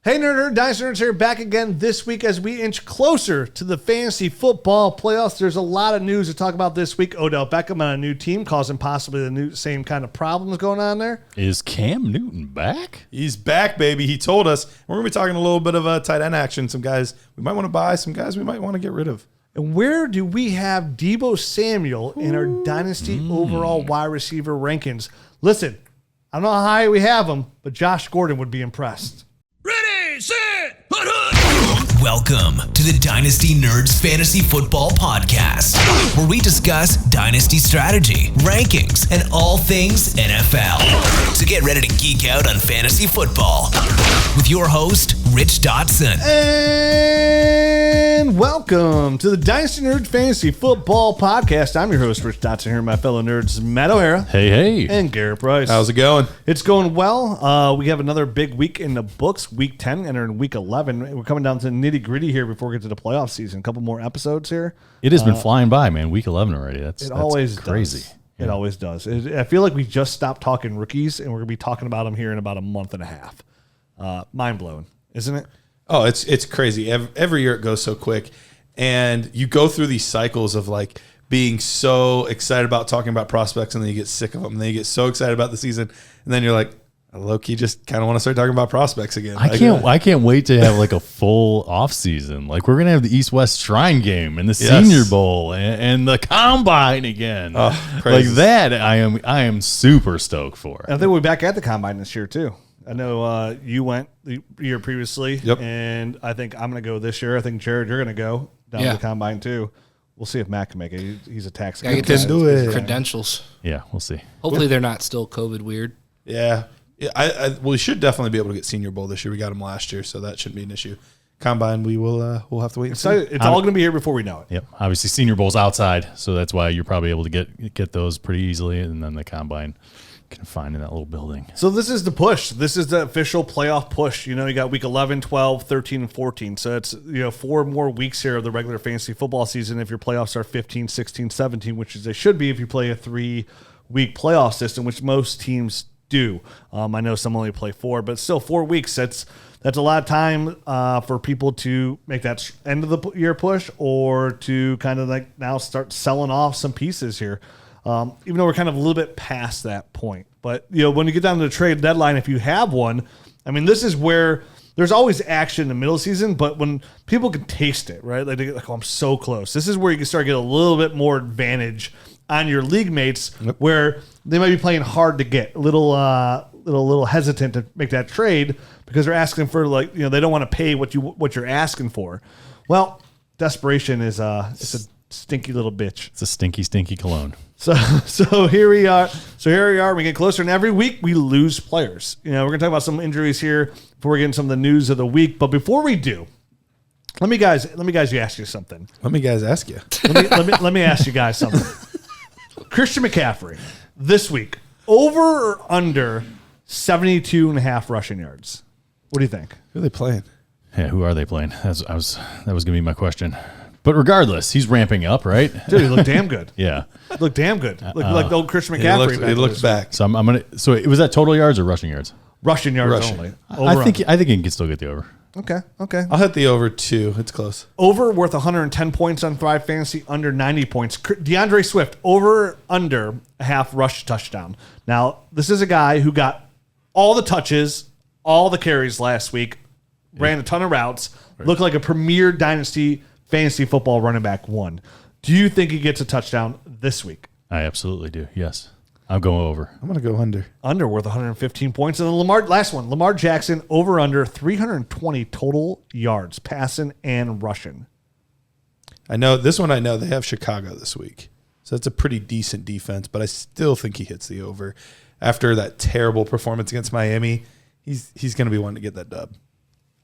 Hey, Dynasty Nerds here, back again this week as we inch closer to the fantasy football playoffs. There's a lot of news to talk about this week. Odell Beckham on a new team causing possibly the same kind of problems going on there. Is Cam Newton back? He's back, baby. He told us. We're going to be talking a little bit of tight end action. Some guys we might want to buy, some guys we might want to get rid of. And where do we have Deebo Samuel in our Dynasty overall wide receiver rankings? Listen, I don't know how high we have him, but Josh Gordon would be impressed. Ready, set, Welcome to the Dynasty Nerds Fantasy Football Podcast, where we discuss Dynasty strategy, rankings, and all things NFL. So get ready to geek out on fantasy football with your host, Rich Dotson. And welcome to the Dynasty Nerds Fantasy Football Podcast. I'm your host, Rich Dotson, here with my fellow nerds, Matt O'Hara. Hey. And Garrett Price. How's it going? It's going well. We have another big week in the books, week 10, entering week 11. We're coming down to the nitty-gritty here before we get to the playoff season. A couple more episodes here. It has been flying by, man. Week 11 already. That's always crazy. Does. It always does. I feel like we just stopped talking rookies, and we're going to be talking about them here in about a month and a half. Mind-blowing, isn't it? Oh, it's crazy. Every year it goes so quick. And you go through these cycles of like being so excited about talking about prospects, and then you get sick of them. And then you get so excited about the season, and then you're like, low-key just kind of want to start talking about prospects again. I can't wait to have like a full off season. Like we're gonna have the East-West Shrine game and the Senior Bowl and the Combine again. Oh, like that, I am super stoked for. And I think we'll be back at the Combine this year too. I know you went the year previously, and I think I'm going to go this year. I think, Jared, you're going to go down to the Combine too. We'll see if Matt can make it. He's a tax guy. Get his credentials. Yeah, we'll see. Hopefully they're not still COVID weird. Yeah. We should definitely be able to get Senior Bowl this year. We got them last year, so that shouldn't be an issue. Combine, we'll have to wait and see. It's all going to be here before we know it. Yep. Obviously, Senior Bowl's outside, so that's why you're probably able to get those pretty easily, and then the Combine confined in that little building. So this is the push. This is the official playoff push. You got week 11, 12, 13, and 14. So it's 4 more weeks here of the regular fantasy football season if your playoffs are 15, 16, 17, which is they should be if you play a 3-week playoff system, which most teams do. I know some only play 4, but still 4 weeks. That's a lot of time for people to make that end of the year push or to kind of like now start selling off some pieces here. Even though we're kind of a little bit past that point. But, when you get down to the trade deadline, if you have one, I mean, this is where there's always action in the middle of the season, but when people can taste it, right? Like, I'm so close. This is where you can start to get a little bit more advantage on your league mates where they might be playing hard to get, a little hesitant to make that trade because they're asking for, they don't want to pay what you're asking for. Well, desperation is it's a stinky little bitch. It's a stinky cologne. So here we are. We get closer, and every week we lose players. We're going to talk about some injuries here before we get into some of the news of the week. But before we do, let me guys ask you something. Let me ask you guys something. Christian McCaffrey this week, over or under 72.5 rushing yards? What do you think? Who are they playing? Yeah, who are they playing? That was going to be my question. But regardless, he's ramping up, right? Dude, he looked damn good. Yeah. Looked damn good. Looked like the old Christian McCaffrey. He looked back. So I'm gonna. So was that total yards or rushing yards? Rushing yards only. I think he can still get the over. Okay. I'll hit the over 2. It's close. Over worth 110 points on Thrive Fantasy, under 90 points. DeAndre Swift, over under a half rush touchdown. Now, this is a guy who got all the touches, all the carries last week, ran a ton of routes, looked like a premier Dynasty fantasy football running back 1. Do you think he gets a touchdown this week? I absolutely do. Yes. I'm going over. I'm going to go under. Under worth 115 points. And the last one, Lamar Jackson, over under 320 total yards, passing and rushing. I know this one. I know they have Chicago this week. So that's a pretty decent defense, but I still think he hits the over. After that terrible performance against Miami, he's going to be one to get that dub.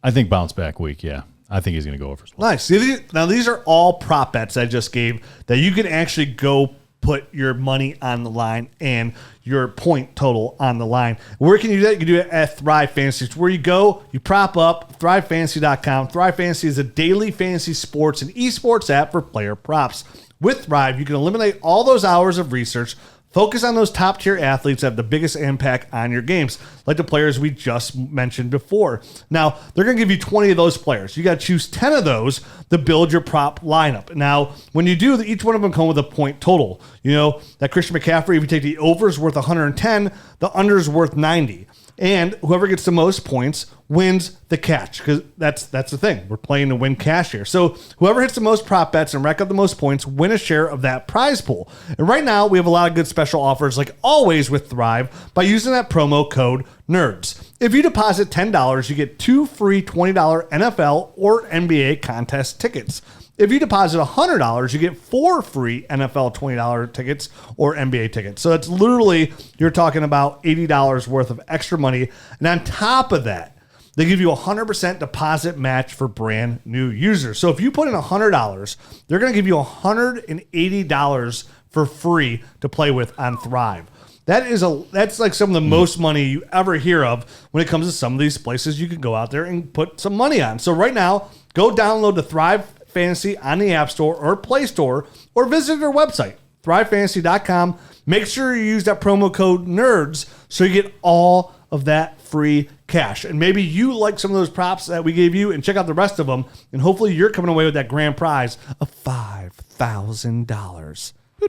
I think bounce back week, yeah. I think he's going to go over as well. Nice. Now, these are all prop bets I just gave that you can actually go put your money on the line and your point total on the line. Where can you do that? You can do it at Thrive Fantasy. It's where you go, you prop up, thrivefantasy.com. Thrive Fantasy is a daily fantasy sports and esports app for player props. With Thrive, you can eliminate all those hours of research, Focus on those top-tier athletes that have the biggest impact on your games, like the players we just mentioned before. Now, they're going to give you 20 of those players. You got to choose 10 of those to build your prop lineup. Now, when you do, each one of them come with a point total. You know, that Christian McCaffrey, if you take the over, is worth 110, the under is worth 90. And whoever gets the most points wins the catch, because that's the thing. We're playing to win cash here. So whoever hits the most prop bets and rack up the most points win a share of that prize pool. And right now, we have a lot of good special offers, like always with Thrive, by using that promo code NERDS. If you deposit $10, you get 2 free $20 NFL or NBA contest tickets. If you deposit $100, you get 4 free NFL $20 tickets or NBA tickets. So it's literally, you're talking about $80 worth of extra money. And on top of that, they give you a 100% deposit match for brand new users. So if you put in $100, they're going to give you $180 for free to play with on Thrive. That's like some of the most money you ever hear of when it comes to some of these places you can go out there and put some money on. So right now, go download the Thrive Fantasy on the App Store or Play Store, or visit their website, thrivefantasy.com. Make sure you use that promo code NERDS so you get all of that free cash. And maybe you like some of those props that we gave you, and check out the rest of them, and hopefully you're coming away with that grand prize of $5,000. All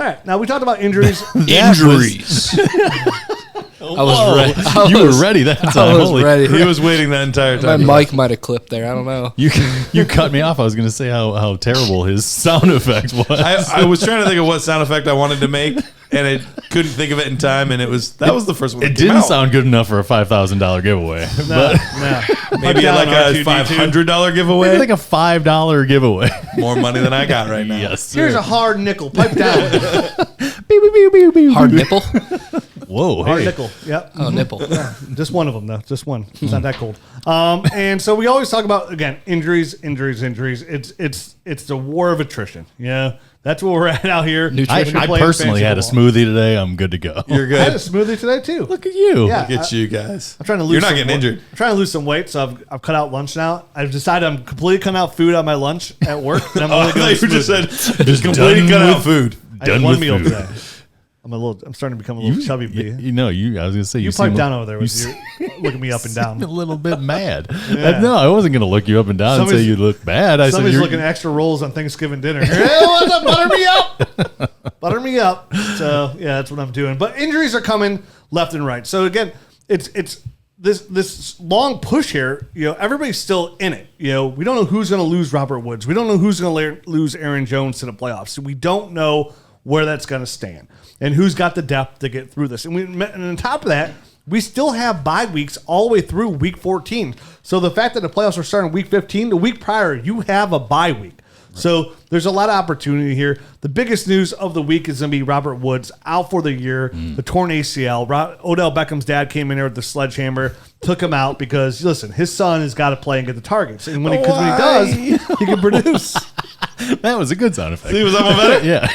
right, now we talked about injuries. Injuries. I was ready. You were ready that time. I was ready. He was waiting that entire time. My mic might have clipped there. I don't know. You cut me off. I was going to say how terrible his sound effect was. I was trying to think of what sound effect I wanted to make, and I couldn't think of it in time, and that was the first one. It didn't sound good enough for a $5,000 giveaway. No. Maybe like a $500 giveaway. Maybe like a $5 giveaway. More money than I got right now. Yes, sir. Here's a hard nickel. Pipe down. Hard nipple? Whoa, Hard hey. nickel. Yep. Oh, nipple. Just one of them, though. Just one. It's not that cold. And so we always talk about, again, injuries. It's the war of attrition. Yeah, that's where we're at out here. I personally had a smoothie today. I'm good to go. You're good. I had a smoothie today too. Look at you. Yeah. Look at you guys. I'm trying to lose. You're not some getting weight. injured. I'm trying to lose some weight, so I've cut out lunch now. I've decided I'm completely cutting out food on my lunch at work, and I'm only going to you just said Just completely done cut out with- food. I Done had one with meal food. today. I'm starting to become a little chubby. I was gonna say You seem pipe down over there with you your looking me up and down. a little bit mad. Yeah. No, I wasn't gonna look you up and down and say Somebody's- you look bad. I said Somebody's you're looking at extra rolls on Thanksgiving dinner. Hey, what's up? Butter me up. Butter me up. So yeah, that's what I'm doing. But injuries are coming left and right. So again, it's this long push here. You know, everybody's still in it. You know, we don't know who's going to lose Robert Woods. We don't know who's going to lose Aaron Jones to the playoffs. So we don't know where that's going to stand and who's got the depth to get through this. And on top of that, we still have bye weeks all the way through week 14. So the fact that the playoffs are starting week 15, the week prior, you have a bye week. So there's a lot of opportunity here. The biggest news of the week is going to be Robert Woods out for the year, the torn ACL. Odell Beckham's dad came in there with the sledgehammer, took him out because, listen, his son has got to play and get the targets. And when he does, he can produce. That was a good sound effect. See, was that one better? Yeah.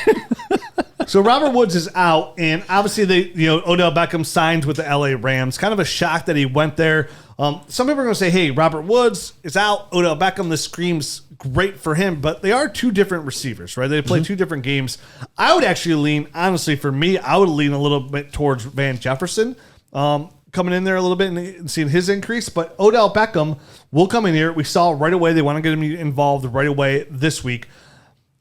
So Robert Woods is out, and obviously Odell Beckham signed with the LA Rams. Kind of a shock that he went there. Some people are going to say, hey, Robert Woods is out, Odell Beckham, this screams great for him, but they are two different receivers, right? They play two different games. I would actually lean, honestly, for me, I would lean a little bit towards Van Jefferson coming in there a little bit and seeing his increase, but Odell Beckham will come in here. We saw right away they want to get him involved right away this week.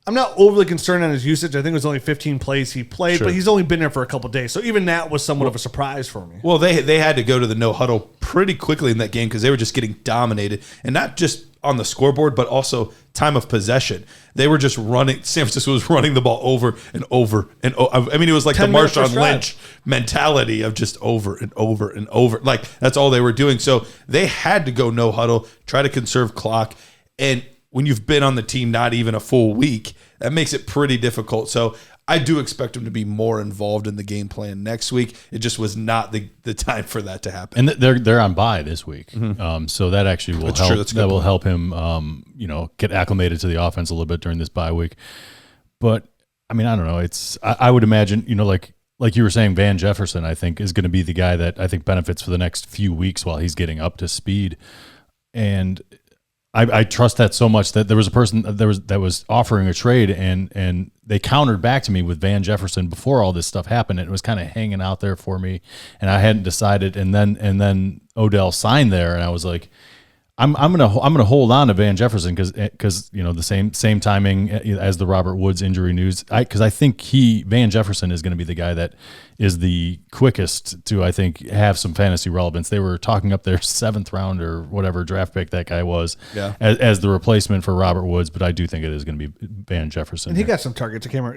I'm not overly concerned on his usage. I think it was only 15 plays he played, but he's only been there for a couple of days. So even that was somewhat of a surprise for me. Well, they had to go to the no huddle pretty quickly in that game because they were just getting dominated, and not just on the scoreboard, but also time of possession. They were just running. San Francisco was running the ball over and over and over. I mean, it was like the Marshawn Lynch mentality of just over and over and over. Like that's all they were doing. So they had to go no huddle, try to conserve clock, and when you've been on the team not even a full week, that makes it pretty difficult. So I do expect him to be more involved in the game plan next week. It just was not the time for that to happen. And they're on bye this week, so that actually will help. True. That will help him, get acclimated to the offense a little bit during this bye week. But I mean, I don't know. I would imagine, like you were saying, Van Jefferson, I think, is going to be the guy that I think benefits for the next few weeks while he's getting up to speed. And I trust that so much that there was a person that was offering a trade and they countered back to me with Van Jefferson before all this stuff happened. And it was kind of hanging out there for me, and I hadn't decided. And then Odell signed there, and I was like, I'm gonna hold on to Van Jefferson because the same timing as the Robert Woods injury news. Because I think Van Jefferson is going to be the guy that is the quickest to, I think, have some fantasy relevance. They were talking up their 7th round or whatever draft pick that guy was as the replacement for Robert Woods, but I do think it is going to be Van Jefferson. And he got some targets. I came out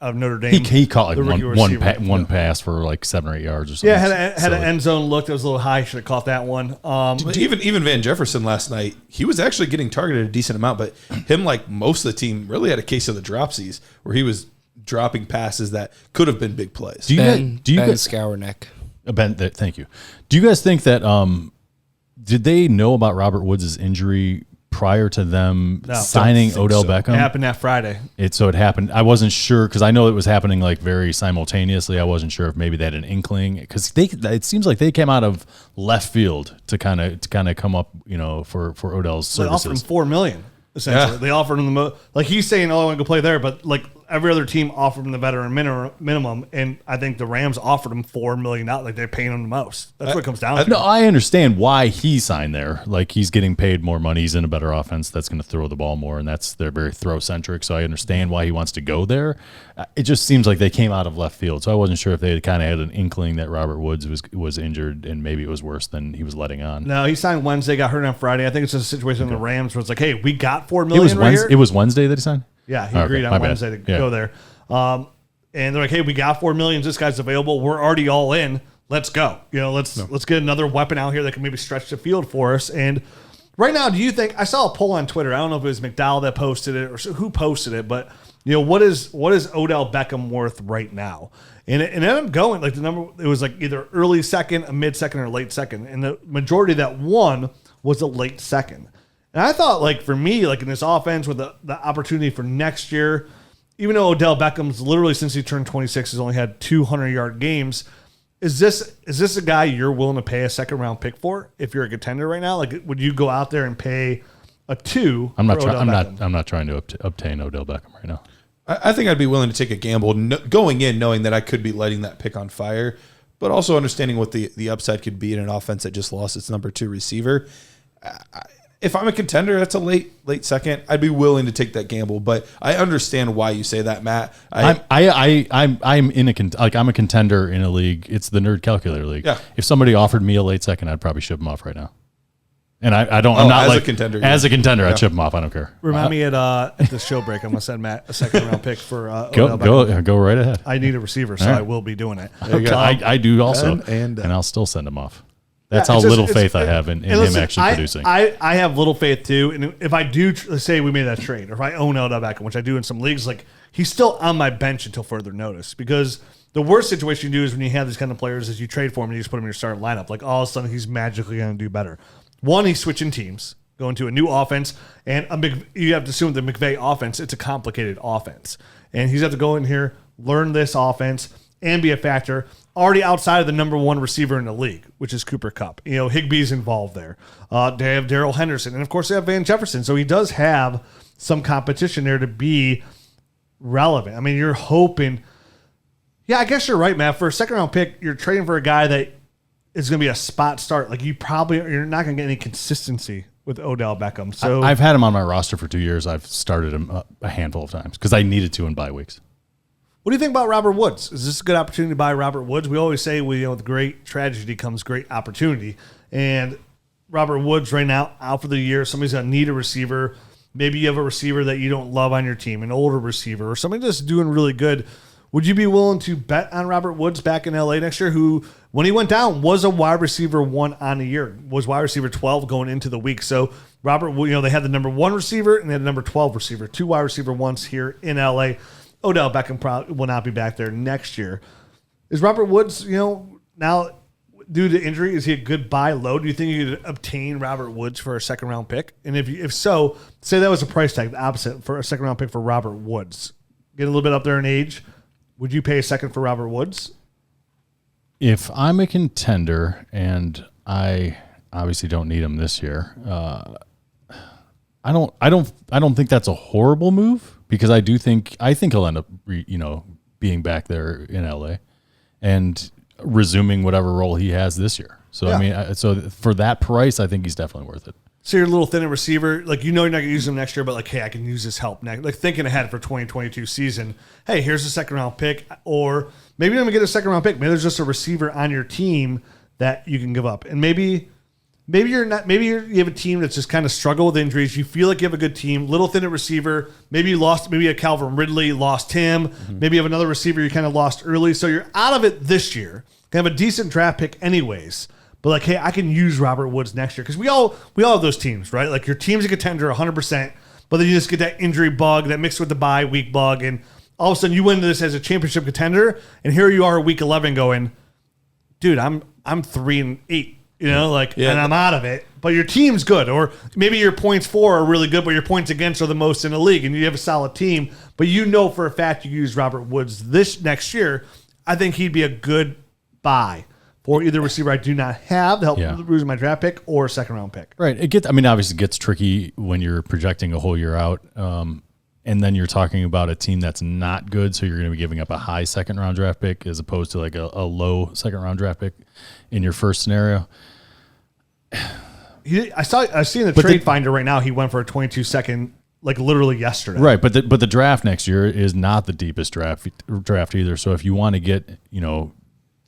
of Notre Dame. He caught like one pass for like 7 or 8 yards or something. Yeah, had an end zone look that was a little high. Should have caught that one. Even Van Jefferson last night, he was actually getting targeted a decent amount, but him, like most of the team, really had a case of the dropsies where he was dropping passes that could have been big plays. Ben Scourneck. Ben, thank you. Do you guys think that did they know about Robert Woods' injury prior to them signing Odell Beckham? It happened that Friday. It happened. I wasn't sure because I know it was happening like very simultaneously. I wasn't sure if maybe they had an inkling because it seems like they came out of left field to kind of come up, for Odell's services. They offered him $4 million. Essentially, they offered him the most. Like he's saying, "Oh, I want to go play there," but like every other team offered him the veteran minimum, and I think the Rams offered him $4 million. Like they're paying him the most. That's what it comes down to. No, I understand why he signed there. Like he's getting paid more money. He's in a better offense that's going to throw the ball more, and they're very throw centric. So I understand why he wants to go there. It just seems like they came out of left field, so I wasn't sure if they kind of had an inkling that Robert Woods was injured, and maybe it was worse than he was letting on. No, he signed Wednesday, got hurt on Friday. I think it's a situation in the Rams where it's like, hey, we got $4 million right here. It was Wednesday that he signed? Yeah, he agreed on Wednesday to go there. And they're like, hey, we got $4 million. This guy's available. We're already all in. Let's go. Let's get another weapon out here that can maybe stretch the field for us. And right now, do you think, I saw a poll on Twitter. I don't know if it was McDowell that posted it or who posted it, but what is Odell Beckham worth right now? And it ended up going like the number, it was like either early second, a mid second, or late second. And the majority that won was a late second. And I thought, like, for me, like in this offense with the opportunity for next year, even though Odell Beckham's literally since he turned 26 has only had 200-yard games, is this a guy you're willing to pay a second-round pick for if you're a contender right now? Like, would you go out there and pay a 2? I'm not trying to obtain Odell Beckham right now. I think I'd be willing to take a gamble going in knowing that I could be lighting that pick on fire, but also understanding what the upside could be in an offense that just lost its number 2 receiver. If I'm a contender, that's a late second. I'd be willing to take that gamble, but I understand why you say that, Matt. I'm a contender in a league. It's the Nerd Calculator League. Yeah. If somebody offered me a late second, I'd probably ship them off right now. And I'm not as like a contender. As a contender, I'd ship them off. I don't care. Remind me at the show break. I'm gonna send Matt a second round pick for Odell Beckham. Go right ahead. I need a receiver, so right. I will be doing it. I do also, and I'll still send them off. That's how little faith I have in him actually producing. I have little faith too. And if I do, let's say we made that trade, or if I own Odell Beckham, which I do in some leagues, like he's still on my bench until further notice. Because the worst situation you do is when you have these kind of players is you trade for him and you just put him in your starting lineup. Like all of a sudden he's magically going to do better. One, he's switching teams, going to a new offense. And you have to assume the McVay offense, it's a complicated offense. And he's have to go in here, learn this offense, and be a factor. Already outside of the number 1 receiver in the league, which is Cooper Kupp. Higbee's involved there. They have Darrell Henderson. And, of course, they have Van Jefferson. So he does have some competition there to be relevant. I mean, you're hoping. Yeah, I guess you're right, Matt. For a second-round pick, you're trading for a guy that is going to be a spot start. Like, you're not going to get any consistency with Odell Beckham. So I've had him on my roster for 2 years. I've started him a handful of times because I needed to in bye weeks. What do you think about Robert Woods? Is this a good opportunity to buy Robert Woods? We always say, with great tragedy comes great opportunity. And Robert Woods right now out for the year. Somebody's going to need a receiver. Maybe you have a receiver that you don't love on your team, an older receiver, or somebody that's doing really good. Would you be willing to bet on Robert Woods back in LA next year, who, when he went down, was a wide receiver 1 on the year, was wide receiver 12 going into the week. So Robert, they had the number 1 receiver and they had the number 12 receiver, 2 wide receiver ones here in LA. Odell Beckham probably will not be back there next year. Is Robert Woods, now due to injury, is he a good buy low? Do you think you could obtain Robert Woods for a second-round pick? And if so, say that was a price tag, the opposite, for a second-round pick for Robert Woods. Get a little bit up there in age. Would you pay a second for Robert Woods? If I'm a contender and I obviously don't need him this year, I don't think that's a horrible move because I think he'll end up being back there in LA and resuming whatever role he has this year. So I mean, so for that price, I think he's definitely worth it. So you're a little thin at receiver, like you're not going to use him next year, but like, hey, I can use his help next. Like thinking ahead for 2022 season. Hey, here's a second round pick, or maybe you're going to get a second round pick. Maybe there's just a receiver on your team that you can give up, and maybe you're not. Maybe you have a team that's just kind of struggle with injuries. You feel like you have a good team, little thin at receiver. Maybe you lost. Maybe a Calvin Ridley lost him. Mm-hmm. Maybe you have another receiver you kind of lost early, so you're out of it this year. You have a decent draft pick anyways. But like, hey, I can use Robert Woods next year because we all have those teams, right? Like your team's a contender 100%, but then you just get that injury bug that mixed with the bye week bug, and all of a sudden you win this as a championship contender, and here you are week 11 going, dude, I'm 3-8, and I'm out of it. But your team's good, or maybe your points for are really good, but your points against are the most in the league, and you have a solid team. But you know for a fact you use Robert Woods this next year. I think he'd be a good buy for either receiver I do not have to help lose my draft pick or a second round pick. Right. Obviously it gets tricky when you're projecting a whole year out. And then you're talking about a team that's not good. So you're going to be giving up a high second round draft pick as opposed to like a low second round draft pick in your first scenario. I see in the trade finder right now, he went for a 22-second, like literally yesterday. Right. But the draft next year is not the deepest draft either. So if you want to get,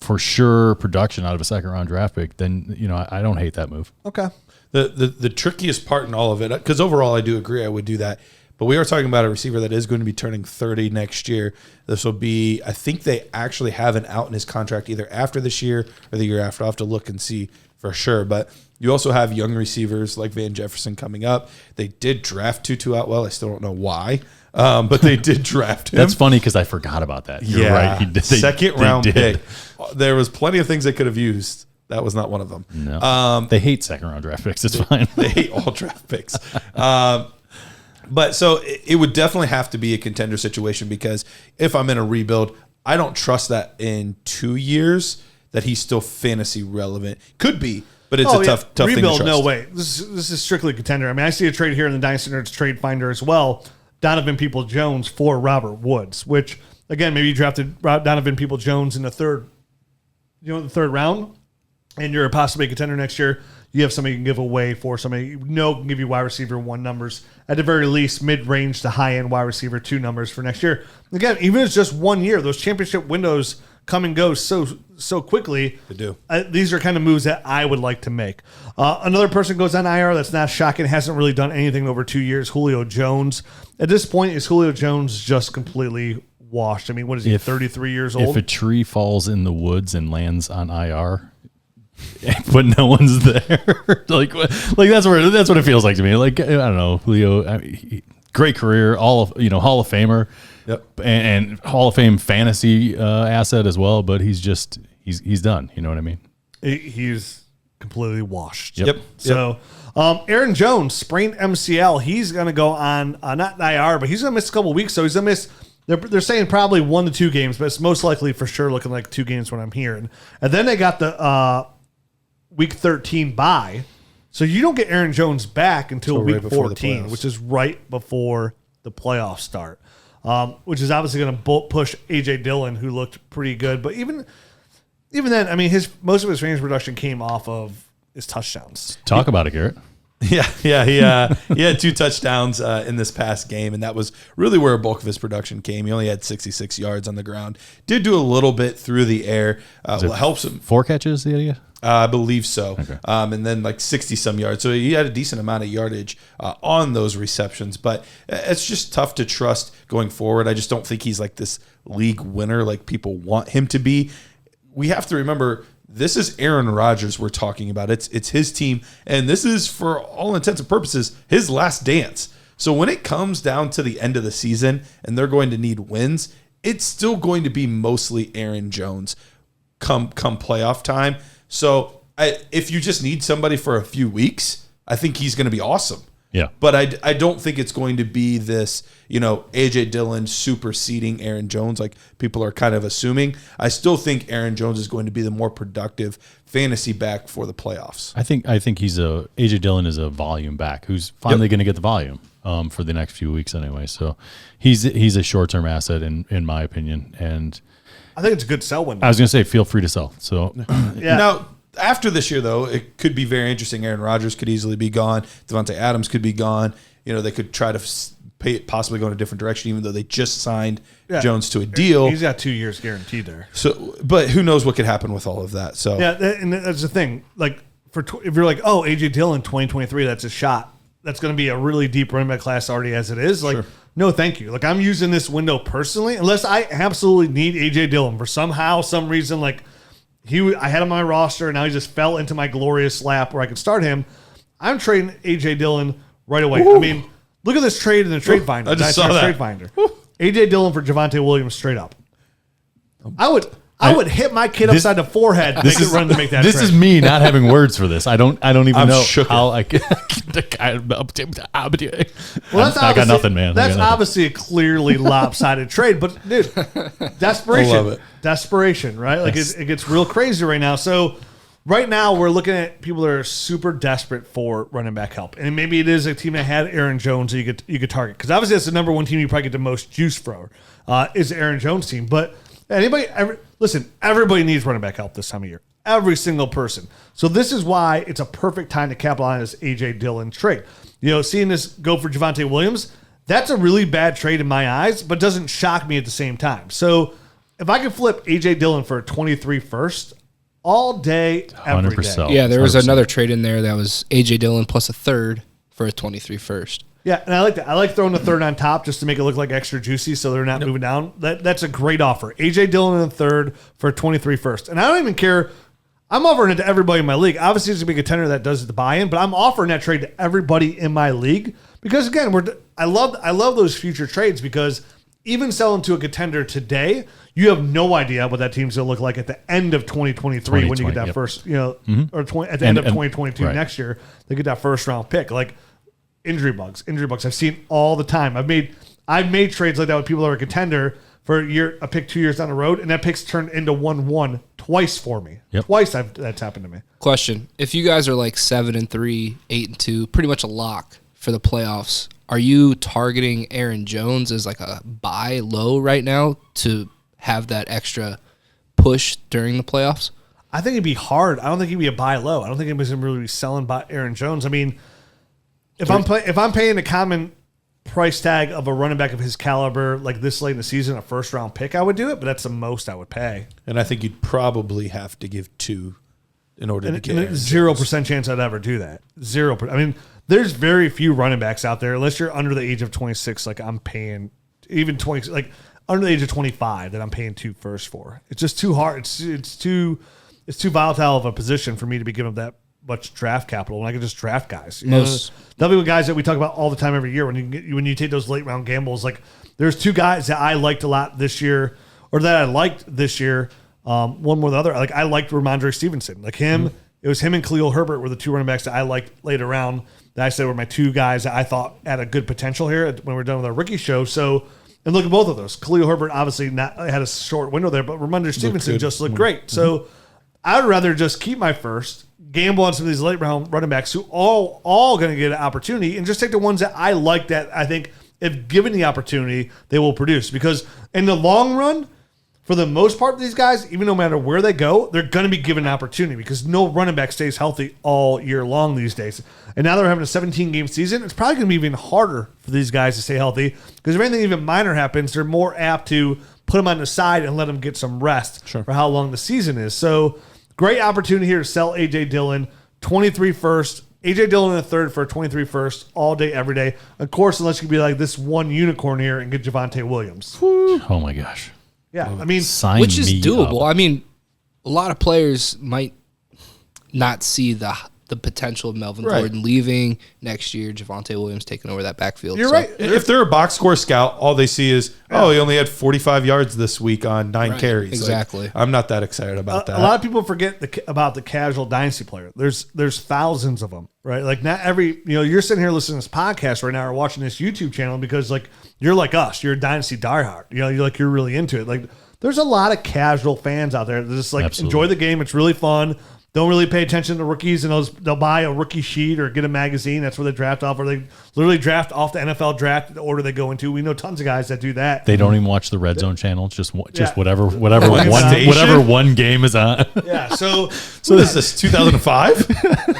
for sure production out of a second round draft pick, then I don't hate that move. Okay. The trickiest part in all of it, because overall I do agree I would do that, but we are talking about a receiver that is going to be turning 30 next year. This will be, I think they actually have an out in his contract either after this year or the year after. I'll have to look and see for sure. But you also have young receivers like Van Jefferson coming up. They did draft Tutu Atwell. I still don't know why. But they did draft him. That's funny because I forgot about that. You're right. Second round pick. There was plenty of things they could have used. That was not one of them. No. They hate second round draft picks. It's fine. They hate all draft picks. But so it would definitely have to be a contender situation because if I'm in a rebuild, I don't trust that in 2 years that he's still fantasy relevant. Could be, but it's a tough thing to trust. No way. This is strictly contender. I mean, I see a trade here in the Dynasty Nerds trade finder as well. Donovan Peoples-Jones for Robert Woods, which again, maybe you drafted Donovan Peoples-Jones in the third round, and you're a possibly contender next year. You have somebody you can give away for somebody can give you wide receiver 1 numbers at the very least, mid range to high end wide receiver 2 numbers for next year. Again, even if it's just 1 year, those championship windows come and go so quickly. They do. These are kind of moves that I would like to make. Another person goes on IR that's not shocking, hasn't really done anything in over 2 years, Julio Jones. At this point, is Julio Jones just completely washed? I mean, what is he, 33 years old? If a tree falls in the woods and lands on IR, but no one's there, like that's what it feels like to me. Like, I don't know, Julio, great career, Hall of Famer. Yep. And Hall of Fame fantasy asset as well, but he's done. You know what I mean? He's completely washed. Yep. So Aaron Jones sprained MCL. He's going to go on not IR, but he's going to miss a couple weeks. So he's going to miss. They're saying probably 1 to 2 games, but it's most likely for sure looking like 2 games when I'm hearing. And then they got the week 13 bye, so you don't get Aaron Jones back until week 14, which is right before the playoffs start. Which is obviously going to push A.J. Dillon, who looked pretty good. But even then, I mean, most of his fantasy production came off of his touchdowns. Talk about it, Garrett. Yeah. He had 2 touchdowns in this past game, and that was really where a bulk of his production came. He only had 66 yards on the ground. Did do a little bit through the air. Helps him. 4 catches, the idea? I believe so. Okay. And then like 60-some yards. So he had a decent amount of yardage on those receptions. But it's just tough to trust going forward. I just don't think he's like this league winner like people want him to be. We have to remember, this is Aaron Rodgers we're talking about. It's his team. And this is, for all intents and purposes, his last dance. So when it comes down to the end of the season and they're going to need wins, it's still going to be mostly Aaron Jones come playoff time. So if you just need somebody for a few weeks, I think he's going to be awesome. Yeah. But I don't think it's going to be this, A.J. Dillon superseding Aaron Jones like people are kind of assuming. I still think Aaron Jones is going to be the more productive fantasy back for the playoffs. I think A.J. Dillon is a volume back who's finally going to get the volume for the next few weeks anyway. So he's a short-term asset in my opinion. And I think it's a good sell window. I was going to say, feel free to sell. So yeah. Now, after this year, though, it could be very interesting. Aaron Rodgers could easily be gone. Devontae Adams could be gone. They could try to possibly go in a different direction, even though they just signed Jones to a deal. He's got 2 years guaranteed there. So, but who knows what could happen with all of that? So yeah, and that's the thing. Like if you're like, oh, A.J. Dillon 2023, that's a shot. That's going to be a really deep running back class already as it is. Like, sure. No, thank you. Like I'm using this window personally, unless I absolutely need A.J. Dillon for some reason, like. I had him on my roster, and now he just fell into my glorious lap where I could start him. I'm trading A.J. Dillon right away. Ooh. I mean, look at this trade in the trade finder. I just saw that. Trade finder. A.J. Dillon for Javonte Williams straight up. I would hit my kid upside the forehead to run to make that This trade. is me not having words for this. I don't even know shook how I can. Well, I got nothing, man. That's obviously a clearly lopsided trade, but dude, desperation. I love it. Desperation, right? Like it gets real crazy right now. So right now we're looking at people that are super desperate for running back help, and maybe it is a team that had Aaron Jones that you could target because obviously that's the number one team you probably get the most juice for is the Aaron Jones team. But everybody needs running back help this time of year. Every single person. So this is why it's a perfect time to capitalize this A.J. Dillon trade. Seeing this go for Javonte Williams, that's a really bad trade in my eyes, but doesn't shock me at the same time. So if I could flip A.J. Dillon for a 23 first all day, every 100%. day. Yeah, there was 100%. another trade in there that was A.J. Dillon plus a third for a 23 first. Yeah, and I like that. I like throwing the third on top just to make it look like extra juicy so they're not moving down. That's a great offer. A.J. Dillon in the third for a 23 first. And I don't even care. I'm offering it to everybody in my league. Obviously, it's a big contender that does the buy-in, but I'm offering that trade to everybody in my league because, again, I love those future trades because even selling to a contender today, you have no idea what that team's going to look like at the end of 2023 when you get that first, or at the end of 2022 next year, they get that first round pick. Like injury bugs. I've seen all the time. I've made trades like that with people that are a contender for a pick 2 years down the road, and that pick's turned into 1-1 twice for me. Yep. Twice that's happened to me. Question: if you guys are like 7-3, 8-2, pretty much a lock for the playoffs, are you targeting Aaron Jones as like a buy low right now to have that extra push during the playoffs? I think it'd be hard. I don't think he'd be a buy low. I don't think anybody's gonna really be selling by Aaron Jones. I mean, if I'm paying a common price tag of a running back of his caliber like this late in the season, a first round pick, I would do it, but that's the most I would pay. And I think you'd probably have to give 2 in order to get 0% chance I'd ever do that. 0%. I mean, there's very few running backs out there unless you're under the age of 26. Like I'm paying even 20, like under the age of 25 that I'm paying 2 first for. It's just too hard. It's too volatile of a position for me to be giving that much draft capital when I can just draft guys. That'll be with guys that we talk about all the time every year. When you take those late round gambles, like there's 2 guys that I liked a lot this year, or that I liked this year. One more than the other. Like I liked Rhamondre Stevenson. Like him, it was him and Khalil Herbert were the 2 running backs that I liked later round. That I said were my 2 guys that I thought had a good potential here when we're done with our rookie show. So, and look at both of those. Khalil Herbert obviously had a short window there, but Rhamondre Stevenson just looked great. So I would rather just keep my first, gamble on some of these late round running backs who all going to get an opportunity, and just take the ones that I like that I think if given the opportunity they will produce. Because in the long run, for the most part, these guys, even no matter where they go, they're going to be given an opportunity because no running back stays healthy all year long these days. And now they're having a 17-game season. It's probably going to be even harder for these guys to stay healthy because if anything even minor happens, they're more apt to put them on the side and let them get some rest for how long the season is. So great opportunity here to sell A.J. Dillon, 23 first. A.J. Dillon in the third for a 23 first all day, every day. Of course, unless you can be like this one unicorn here and get Javonte Williams. Oh, my gosh. Yeah, I mean, which is doable. I mean, a lot of players might not see the the potential of Melvin Right. Gordon leaving next year, Javonte Williams taking over that backfield. You're So, right. If they're a box score scout, all they see is, oh, he only had 45 yards this week on 9 Right, carries. exactly. Like, I'm not that excited about that. A lot of people forget about the casual dynasty player. There's thousands of them, right? Like not every, you're sitting here listening to this podcast right now or watching this YouTube channel because like you're like us, you're a dynasty diehard. You're really into it. Like there's a lot of casual fans out there that just like Absolutely. enjoy the game. It's really fun. Don't really pay attention to rookies, and they'll buy a rookie sheet or get a magazine. That's where they draft off, or they literally draft off the NFL draft, the order they go into. We know tons of guys that do that. They don't even watch the red zone channel. Just Yeah. whatever Station? whatever one game is on. Yeah, so What is this, 2005?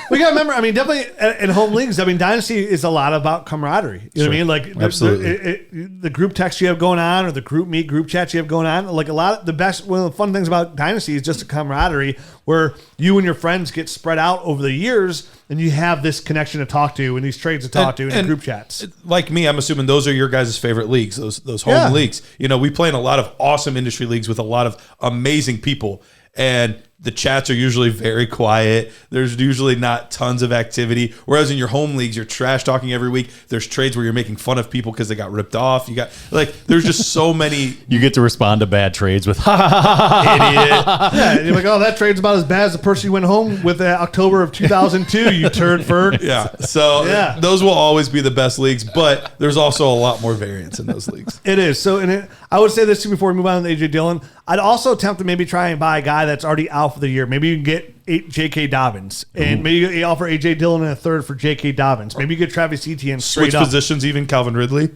we got to remember, definitely in home leagues, Dynasty is a lot about camaraderie. You know what I mean? Like, Absolutely. the group text you have going on or the group meet, group chats you have going on. Like, one of the fun things about Dynasty is just a camaraderie where you and your friends get spread out over the years and you have this connection to talk to and these trades to talk to in the group chats. Like me, I'm assuming those are your guys' favorite leagues, those home Yeah. leagues. We play in a lot of awesome industry leagues with a lot of amazing people. And the chats are usually very quiet. There's usually not tons of activity. Whereas in your home leagues, you're trash talking every week. There's trades where you're making fun of people because they got ripped off. You got there's just so many. You get to respond to bad trades with ha ha ha ha. Idiot. Yeah, and you're like, oh, that trade's about as bad as the person you went home with in October of 2002, you turd ferd. Yeah. So Yeah. those will always be the best leagues, but there's also a lot more variance in those leagues. It is. So, I would say this too before we move on to AJ Dillon. I'd also attempt to maybe try and buy a guy that's already out for the year. Maybe you can get J.K. Dobbins, and maybe you offer AJ Dillon in a third for J.K. Dobbins. Maybe you get Travis Etienne straight Switch up. positions, even Calvin Ridley.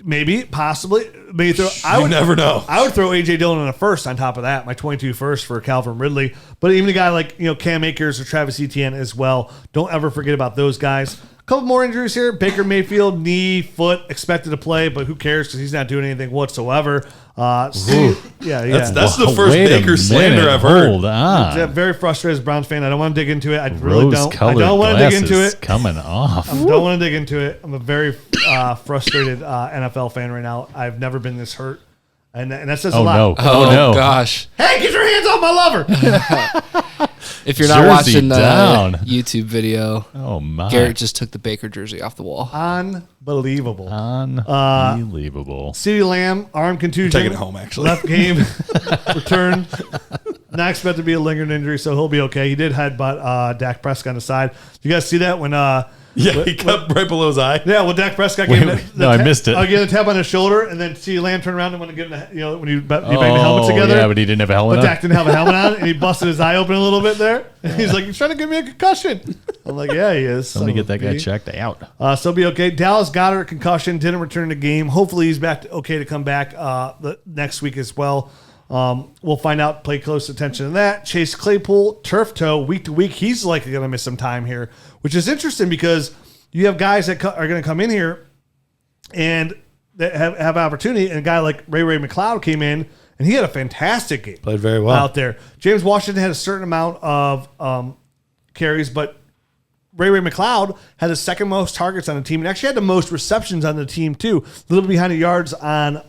Maybe, possibly. Maybe You never know. I would throw AJ Dillon in a first on top of that, my 22 first for Calvin Ridley. But even a guy like Cam Akers or Travis Etienne as well. Don't ever forget about those guys. A couple more injuries here. Baker Mayfield, knee, foot, expected to play, but who cares because he's not doing anything whatsoever. That's the first Wait a Baker slander minute, I've heard. Hold on. Yeah, very frustrated as a Browns fan. I don't want to dig into it. I really don't. I Rose-colored don't want to dig into glasses it. coming off. I don't want to dig into it. I'm a very frustrated NFL fan right now. I've never been this hurt. And that says a Oh lot. no! Oh, Oh no! gosh. Hey, get your hands off my lover. If you're not Jersey watching the down. YouTube video, Oh my! Garrett just took the Baker jersey off the wall. Unbelievable. Unbelievable. CeeDee Lamb, arm contusion. Taking it home, actually. Left game, return. Not expected to be a lingering injury, so he'll be okay. He did headbutt Dak Prescott on the side. You guys see that when Yeah, he cut right below his eye. Yeah, well, Dak Prescott Wait, gave him wait, no, I missed it. I gave him a tap on his shoulder, and then CeeDee Lamb turned around and went to give him, when you bang the helmets together. Yeah, but he didn't have a helmet But on. Dak didn't have a helmet on, and he busted his eye open a little bit there. And he's like, "He's trying to give me a concussion." I'm like, "Yeah, he is." Somebody Son get of that a guy bee. checked out. So he'll be okay. Dallas Goedert concussion, didn't return to the game. Hopefully he's back okay to come back the next week as well. We'll find out. Pay close attention to that. Chase Claypool, turf toe, week to week. He's likely going to miss some time here, which is interesting because you have guys that are going to come in here and that have opportunity. And a guy like Ray McLeod came in and he had a fantastic game. Played very well out there. James Washington had a certain amount of carries, but Ray McLeod had the second most targets on the team and actually had the most receptions on the team too. A little bit behind the yards on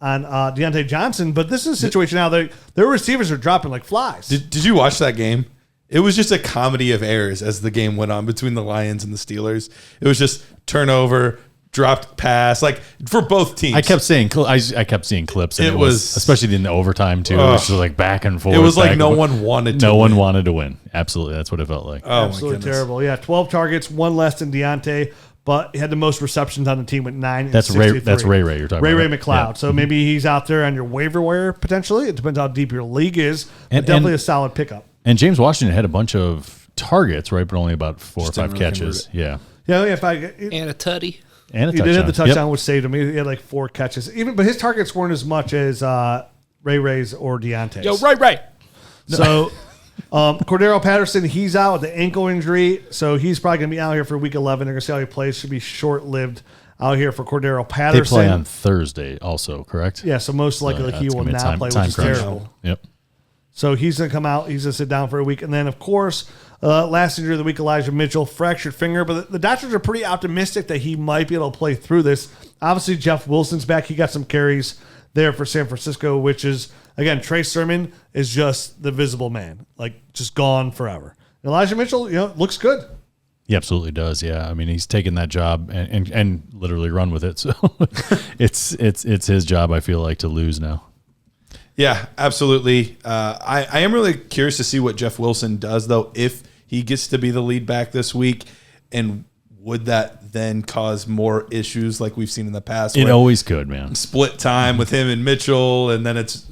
Deontay Johnson, but this is a situation now that their receivers are dropping like flies. Did you watch that game? It was just a comedy of errors as the game went on between the Lions and the Steelers. It was just turnover, dropped pass, like for both teams. I kept saying, I kept seeing clips, and It it was was- especially in the overtime too. It was just like back and forth. It was like back no and forth. one wanted to No one win. wanted to win. Absolutely, that's what it felt like. Oh, my Absolutely goodness. terrible. Yeah, 12 targets, one less than Deontay, but he had the most receptions on the team with 9. And That's Ray. 63. That's Ray. You're talking Ray about McLeod. Yeah. So maybe he's out there on your waiver wire potentially. It depends how deep your league is, but And- definitely and- a solid pickup. And James Washington had a bunch of targets, right? But only about 4 or Just 5 didn't really catches. Yeah, Yeah, if I And a tutty. and a he touchdown. did have the touchdown, Yep. which saved him. He had like 4 catches. But his targets weren't as much as Ray's or Deontay's. Yo, right. So Cordero Patterson, he's out with the ankle injury, so he's probably going to be out here for week 11. They're going to see how he plays. Should be short-lived out here for Cordero They Patterson. play on Thursday, also, correct? Yeah, so most likely he That's will gonna be not play, which is crunch. terrible. Yep. So he's going to come out. He's going to sit down for a week. And then, of course, last injury of the week, Elijah Mitchell, fractured finger. But the doctors are pretty optimistic that he might be able to play through this. Obviously, Jeff Wilson's back. He got some carries there for San Francisco, which is, again, Trey Sermon is just the visible man, like just gone forever. Elijah Mitchell, looks good. He absolutely does. Yeah. I mean, he's taken that job and literally run with it. So it's his job, I feel like, to lose now. Yeah, absolutely. I am really curious to see what Jeff Wilson does, though, if he gets to be the lead back this week. And would that then cause more issues like we've seen in the past? It always could, man. Split time with him and Mitchell, and then it's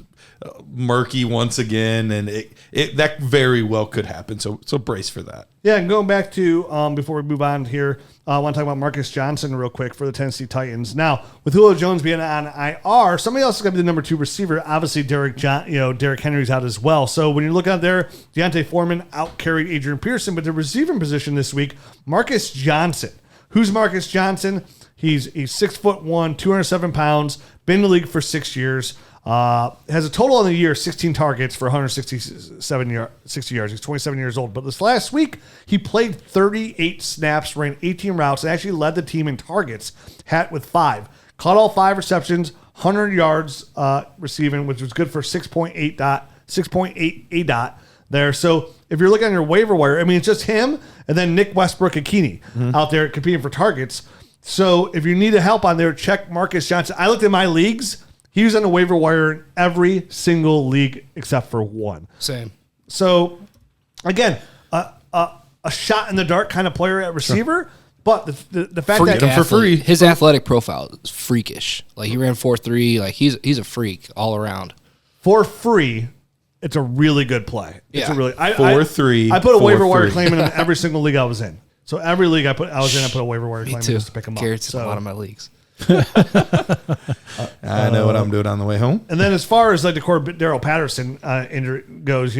murky once again, and it that very well could happen. So brace for that. Yeah, and going back to before we move on here, I want to talk about Marcus Johnson real quick for the Tennessee Titans. Now, with Julio Jones being on IR, somebody else is going to be the number 2 receiver. Obviously, Derrick Henry's out as well. So when you're looking out there, Deontay Foreman out-carried Adrian Pearson, but the receiving position this week, Marcus Johnson. Who's Marcus Johnson? He's 6'1", 207 pounds, been in the league for 6 years. Has a total on the year 16 targets for 60 yards. He's 27 years old. But this last week, he played 38 snaps, ran 18 routes, and actually led the team in targets, with 5. Caught all 5 receptions, 100 yards receiving, which was good for 6.8 dot there. So if you're looking on your waiver wire, I mean, it's just him and then Nick Westbrook-Ikhine out there competing for targets. So if you need help on there, check Marcus Johnson. I looked at my leagues. He was on the waiver wire in every single league except for one. Same. So, again, a shot in the dark kind of player at receiver, but the fact Freak that for free. His athletic profile is freakish. Like, he ran 4.3. Like, he's a freak all around. for free, it's a really good play. It's Yeah. a really 4-3. I put a waiver wire 4-3. claim in every single league I was in. So every league I was in, I put a waiver wire Me claim in too. just to pick them up. Carrots in a So- lot of my leagues. I know what I'm doing on the way home. And then as far as like the Cordero Patterson injury goes,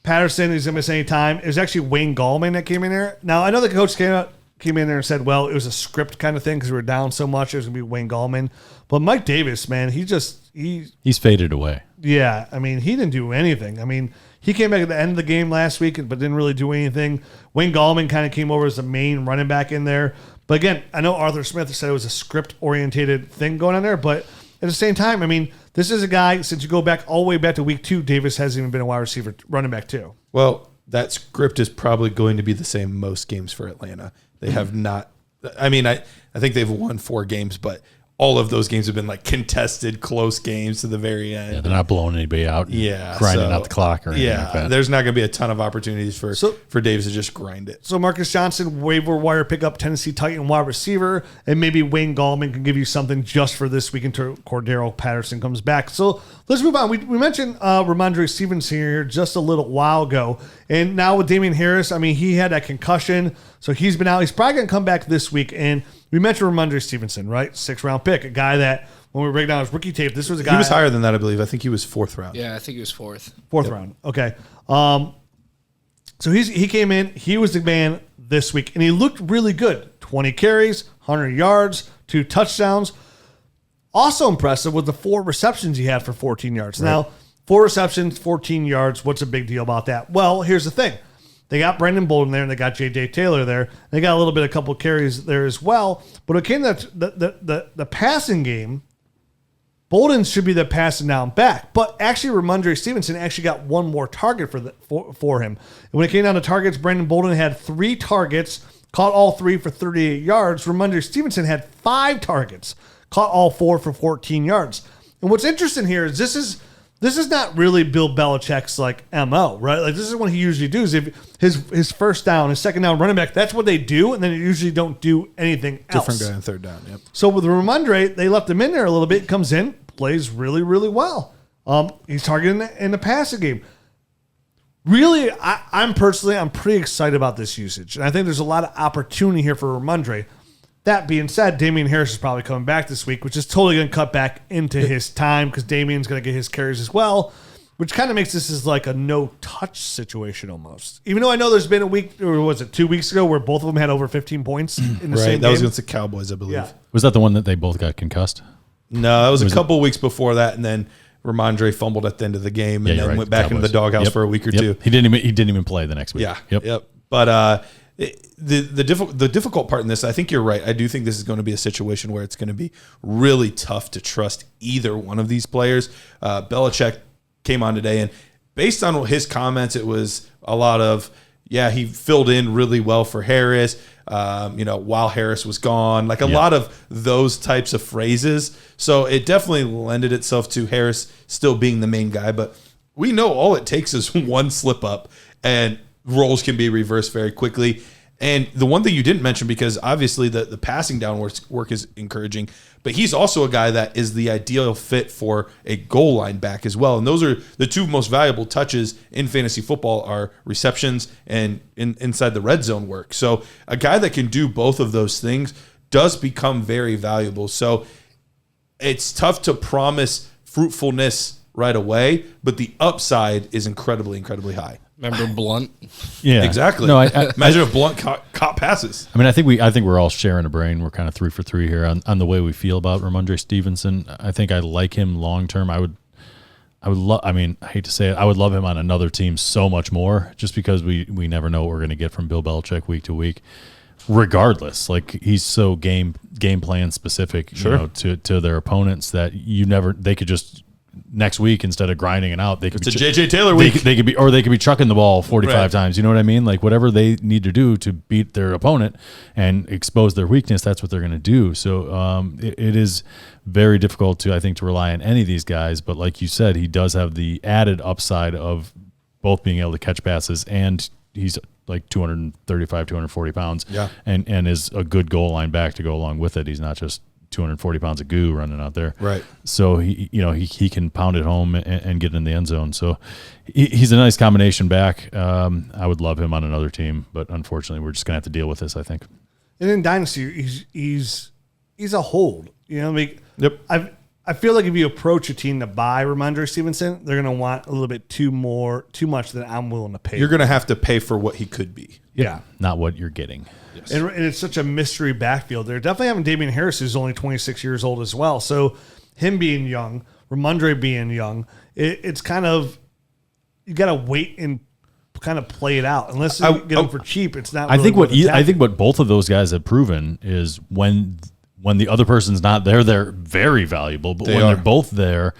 Patterson is going to miss any time. It was actually Wayne Gallman that came in there. Now, I know the coach came in there and said, well, it was a script kind of thing because we were down so much. It was going to be Wayne Gallman. But Mike Davis, man, he's faded away. Yeah, I mean, he didn't do anything. I mean, he came back at the end of the game last week, but didn't really do anything. Wayne Gallman kind of came over as the main running back in there. But again, I know Arthur Smith said it was a script-orientated thing going on there, but at the same time, I mean, this is a guy, since you go back all the way back to week 2, Davis hasn't even been a wide receiver running back too. Well, that script is probably going to be the same most games for Atlanta. They have not. I mean, I think they've won 4 games, but all of those games have been like contested, close games to the very end. Yeah, they're not blowing anybody out. Yeah, grinding so- out the clock or anything Yeah, like that. there's not going to be a ton of opportunities for Davis to just grind it. So Marcus Johnson, waiver wire pickup, Tennessee Titan wide receiver, and maybe Wayne Gallman can give you something just for this week until Cordero Patterson comes back. So let's move on. We mentioned Rhamondre Stevenson here just a little while ago, and now with Damian Harris, I mean, he had that concussion, so he's been out. He's probably going to come back this week, and we mentioned Rhamondre Stevenson, right? 6th-round pick, a guy that when we break down his rookie tape, this was a guy. He was higher than that, I believe. I think he was 4th round. Yeah, I think he was 4th. 4th round. Okay. So he came in. He was the man this week, and he looked really good. 20 carries, 100 yards, 2 touchdowns. Also impressive with the 4 receptions he had for 14 yards. Right. Now, 4 receptions, 14 yards. What's a big deal about that? Well, here's the thing. They got Brendan Bolden there, and they got J.J. Taylor there. They got a couple carries there as well. But it came to the passing game, Bolden should be the passing down back. But actually, Rhamondre Stevenson actually got 1 more target for him. And when it came down to targets, Brendan Bolden had 3 targets, caught all 3 for 38 yards. Rhamondre Stevenson had 5 targets, caught all 4 for 14 yards. And what's interesting here is this is not really Bill Belichick's like MO, right? Like this is what he usually does. If his first down, his second down running back, that's what they do, and then they usually don't do anything else. Different guy on 3rd down. Yep. So with Rhamondre, they left him in there a little bit. Comes in, plays really, really well. He's targeting in the passing game. Really, I'm pretty excited about this usage, and I think there's a lot of opportunity here for Rhamondre. That being said, Damian Harris is probably coming back this week, which is totally going to cut back into his time because Damian's going to get his carries as well, which kind of makes this as like a no-touch situation almost. Even though I know there's been a week, or was it 2 weeks ago, where both of them had over 15 points in the same That was game? against the Cowboys, I believe. Yeah. Was that the one that they both got concussed? No, that was a couple weeks before that, and then Rhamondre fumbled at the end of the game, and then went back into the doghouse for a week or two. He didn't even play the next week. Yeah. Yep. But the difficult part in this, I think you're right. I do think this is going to be a situation where it's going to be really tough to trust either one of these players. Belichick came on today, and based on his comments, it was a lot of, yeah, he filled in really well for Harris, while Harris was gone, like a lot of those types of phrases. So it definitely lended itself to Harris still being the main guy. But we know all it takes is one slip up and roles can be reversed very quickly. And the one thing you didn't mention, because obviously the passing down work is encouraging, but he's also a guy that is the ideal fit for a goal line back as well. And those are the two most valuable touches in fantasy football, are receptions and inside the red zone work. So a guy that can do both of those things does become very valuable. So it's tough to promise fruitfulness right away, but the upside is incredibly, incredibly high. Remember Blunt? Yeah, exactly. No, imagine if Blunt caught passes. I mean, I think we're all sharing a brain. We're kind of 3 for 3 here on the way we feel about Rhamondre Stevenson. I think I like him long term. I would love. I mean, I hate to say it, I would love him on another team so much more, just because we never know what we're going to get from Bill Belichick week to week. Regardless, like, he's so game plan specific, to their opponents, that they could just, next week, instead of grinding it out, it's a JJ Taylor week. They could be chucking the ball 45 times. You know what I mean? Like, whatever they need to do to beat their opponent and expose their weakness, that's what they're going to do. So it is very difficult to rely on any of these guys. But like you said, he does have the added upside of both being able to catch passes, and he's like 235, 240 pounds, and is a good goal line back to go along with it. He's not just 240 pounds of goo running out there. Right. So he can pound it home and get in the end zone. So he's a nice combination back. I would love him on another team, but unfortunately we're just going to have to deal with this, I think. And in Dynasty, he's a hold. Yep. I feel like if you approach a team to buy Rhamondre Stevenson, they're going to want a little bit too much than I'm willing to pay. You're going to have to pay for what he could be. Yeah. Not what you're getting. Yes. And it's such a mystery backfield. They're definitely having Damian Harris, who's only 26 years old as well. So him being young, Rhamondre being young, it's kind of, you got to wait and kind of play it out. Unless you get them for cheap, it's not. I think what both of those guys have proven is when the other person's not there, they're very valuable. But when they're both there,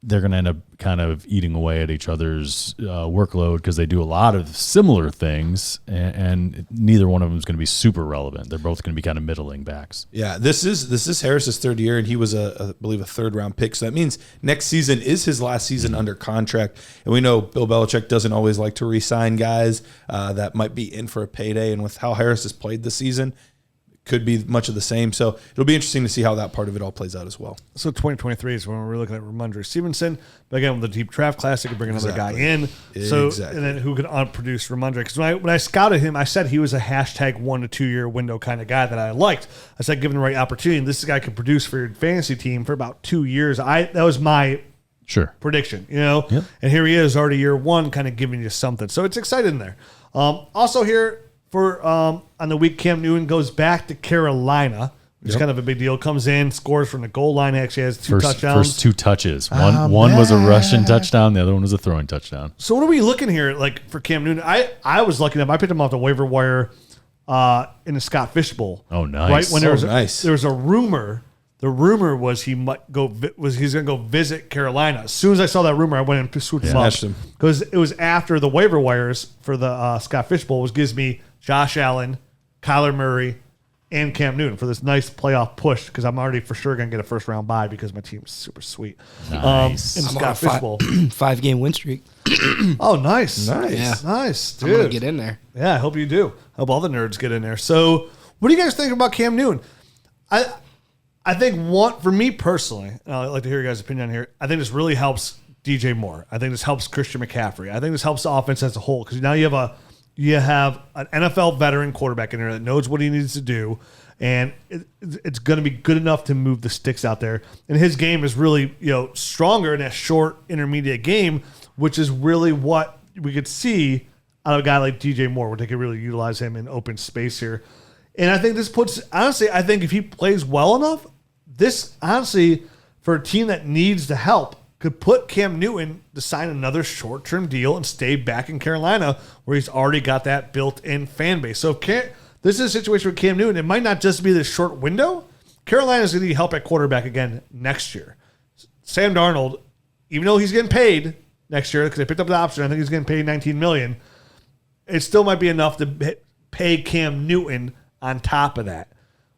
they're going to end up kind of eating away at each other's workload, because they do a lot of similar things, and neither one of them is going to be super relevant. They're both going to be kind of middling backs. Yeah, this is Harris's third year, and he was I believe a third round pick. So that means next season is his last season under contract. And we know Bill Belichick doesn't always like to re-sign guys that might be in for a payday. And with how Harris has played this season, could be much of the same. So it'll be interesting to see how that part of it all plays out as well. So 2023 is when we're looking at Rhamondre Stevenson. But again, with the deep draft class, they could bring another guy in. So and then who could produce Rhamondre? Because when I scouted him, I said he was a hashtag 1 to 2 year window kind of guy that I liked. I said, given the right opportunity, this guy could produce for your fantasy team for about 2 years. That was my prediction, Yep. And here he is, already year one, kind of giving you something. So it's exciting there. Also here, for on the week, Cam Newton goes back to Carolina, which is kind of a big deal. Comes in, scores from the goal line. Actually has two touchdowns. First 2 touches. One was a rushing touchdown. The other one was a throwing touchdown. So what are we looking here like for Cam Newton? I was looking up. I picked him off the waiver wire in the Scott Fish Bowl. Oh, nice. Right when there was a rumor. The rumor was he's going to go visit Carolina. As soon as I saw that rumor, I went and swooped him up, because it was after the waiver wires for the Scott Fish Bowl, which gives me Josh Allen, Kyler Murray, and Cam Newton for this nice playoff push, because I'm already for sure going to get a first round bye because my team's super sweet. Nice. In the Scott Fish Bowl. 5-game win streak. Oh, nice. Yeah. Nice, dude. I'm going to get in there. Yeah, I hope you do. I hope all the nerds get in there. So what do you guys think about Cam Newton? I think for me personally, and I'd like to hear your guys' opinion on here, I think this really helps DJ Moore. I think this helps Christian McCaffrey. I think this helps the offense as a whole, because now you have an NFL veteran quarterback in there that knows what he needs to do, and it's going to be good enough to move the sticks out there. And his game is really stronger in that short intermediate game, which is really what we could see out of a guy like DJ Moore, where they could really utilize him in open space here. And I think this I think if he plays well enough, this honestly, for a team that needs the help, could put Cam Newton to sign another short-term deal and stay back in Carolina, where he's already got that built-in fan base. So this is a situation with Cam Newton. It might not just be this short window. Carolina's going to need help at quarterback again next year. Sam Darnold, even though he's getting paid next year because they picked up the option, I think he's getting paid $19 million. it still might be enough to pay Cam Newton on top of that.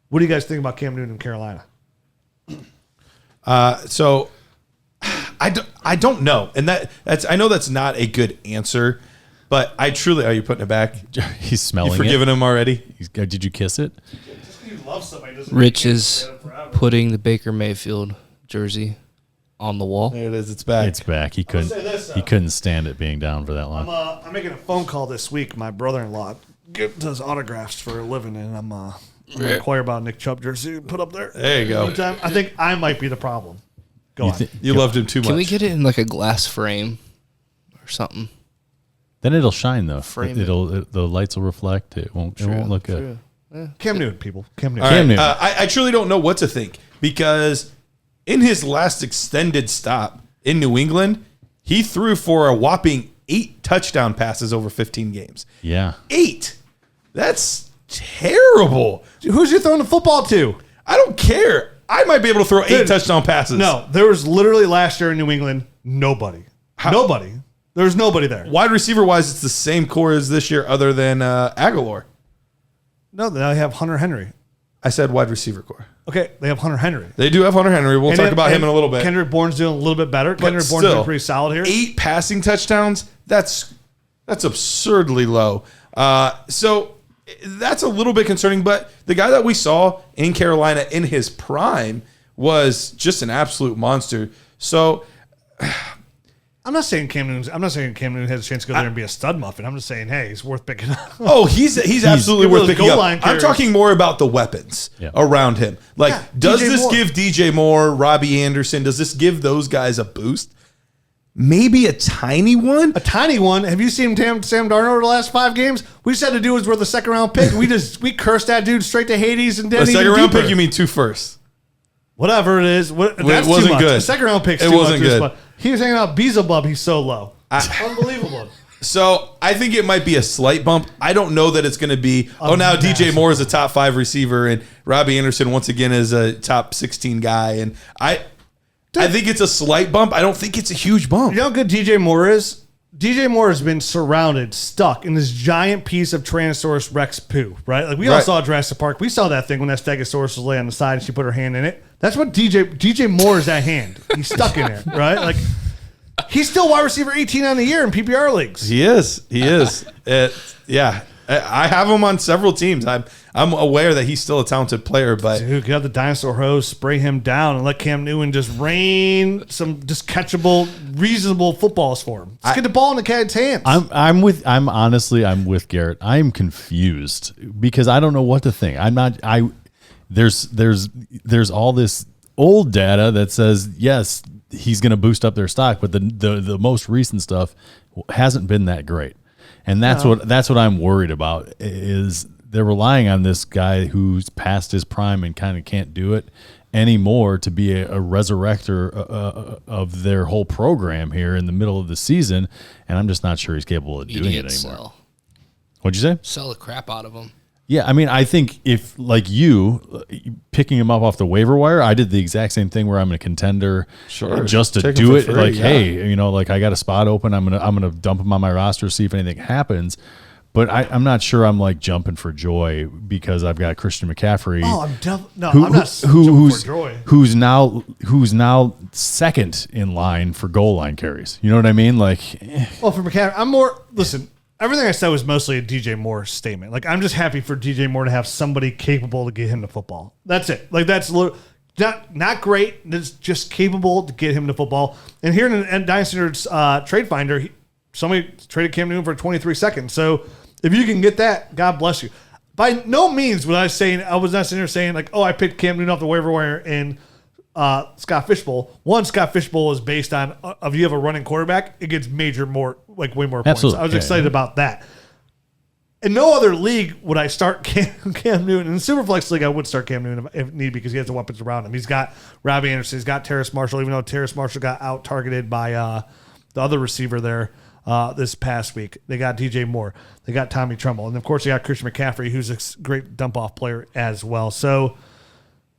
What do you guys think about Cam Newton in Carolina? So I don't know, and that's I know that's not a good answer, but I truly are you putting it back? He's smelling You forgiven him already? Did you kiss it? Rich is putting the Baker Mayfield jersey on the wall. There it is. It's back. It's back. He couldn't stand it being down for that long. I'm making a phone call this week. My brother-in-law does autographs for a living, and I'm going to inquire about Nick Chubb jersey put up there. There you go. Anytime. I think I might be the problem. Go on. You loved him too much. Can we get it in like a glass frame or something? Then it'll shine though. Frame The lights will reflect. It won't look good. Cam Newton, people. Cam Newton. All right. Cam Newton. I truly don't know what to think because in his last extended stop in New England, he threw for a whopping 8 touchdown passes over 15 games. Yeah. 8. That's terrible. Who's you throwing the football to? I don't care. I might be able to throw 8 Dude, touchdown passes. No, there was literally last year in New England, nobody. Nobody. There was nobody there. Wide receiver wise, it's the same core as this year other than Aguilar. No, they have Hunter Henry. I said wide receiver core. Okay, they have Hunter Henry. They do have Hunter Henry. We'll talk about him in a little bit. Kendrick Bourne's doing a little bit better. But Kendrick Bourne's still, doing pretty solid here. 8 passing touchdowns, that's absurdly low. So that's a little bit concerning, but the guy that we saw in Carolina in his prime was just an absolute monster. So I'm not saying Cam Newton has a chance to go there and be a stud muffin. I'm just saying, hey, he's worth picking up. oh, he's absolutely worth picking up. I'm carries. talking more about the weapons around him. Like, does DJ this Moore. give DJ Moore, Robbie Anderson, does this give those guys a boost? Maybe a tiny one. A tiny one. Have you seen Sam Darnold over the last 5 games? We just had to do was worth a second round pick. We cursed that dude straight to Hades and A didn't second even round deeper. pick, you mean 2 firsts? Whatever it is. That's it wasn't too much. good. The second round pick's It too wasn't much. good. He was hanging out Beelzebub. He's so low. Unbelievable. So I think it might be a slight bump. I don't know that it's going to be, now DJ Moore is a top 5 receiver and Robbie Anderson once again is a top 16 guy. And I think it's a slight bump. I don't think it's a huge bump. You know how good DJ Moore is? DJ Moore has been stuck in this giant piece of Tyrannosaurus Rex poo, right? Like we all saw Jurassic Park. We saw that thing when that Stegosaurus was laying on the side and she put her hand in it. That's what DJ Moore is, that hand. He's stuck in there, right? Like he's still wide receiver 18 on the year in PPR leagues. He is. Yeah. I have him on several teams. I'm aware that he's still a talented player, but Dude, get out the dinosaur hose, spray him down, and let Cam Newton just rain some just catchable, reasonable footballs for him. Let's get the ball in the cat's hands. I'm with Garrett. I'm confused because I don't know what to think. There's all this old data that says yes, he's going to boost up their stock, but the most recent stuff hasn't been that great. And that's what I'm worried about is they're relying on this guy who's past his prime and kind of can't do it anymore to be a resurrector of their whole program here in the middle of the season. And I'm just not sure he's capable of doing it anymore. What'd you say? Sell the crap out of him. Yeah, I mean, I think if like you picking him up off the waiver wire, I did the exact same thing where I'm a contender just to Take do him it. for free, Like, hey, like I got a spot open. I'm gonna dump him on my roster, see if anything happens. But I'm not sure I'm like jumping for joy because I've got Christian McCaffrey. I'm not jumping for joy. Who's now second in line for goal line carries. You know what I mean? Like, Well, for McCaffrey, listen, everything I said was mostly a DJ Moore statement. Like, I'm just happy for DJ Moore to have somebody capable to get him the football. That's it. Like, that's not great. It's just capable to get him the football. And here in Dynasty Nerds Trade Finder, somebody traded Cam Newton for 23 seconds. So if you can get that, God bless you. By no means was I was not sitting here saying like, oh, I picked Cam Newton off the waiver wire and Scott Fishbowl. Scott Fishbowl is based on if you have a running quarterback, it gets way more Absolutely. points. I was excited about that. In no other league would I start Cam Newton. In the Superflex league, I would start Cam Newton if need because he has the weapons around him. He's got Robbie Anderson. He's got Terrace Marshall, even though Terrace Marshall got out targeted by the other receiver there this past week. They got DJ Moore. They got Tommy Tremble. And, of course, they got Christian McCaffrey, who's a great dump-off player as well. So,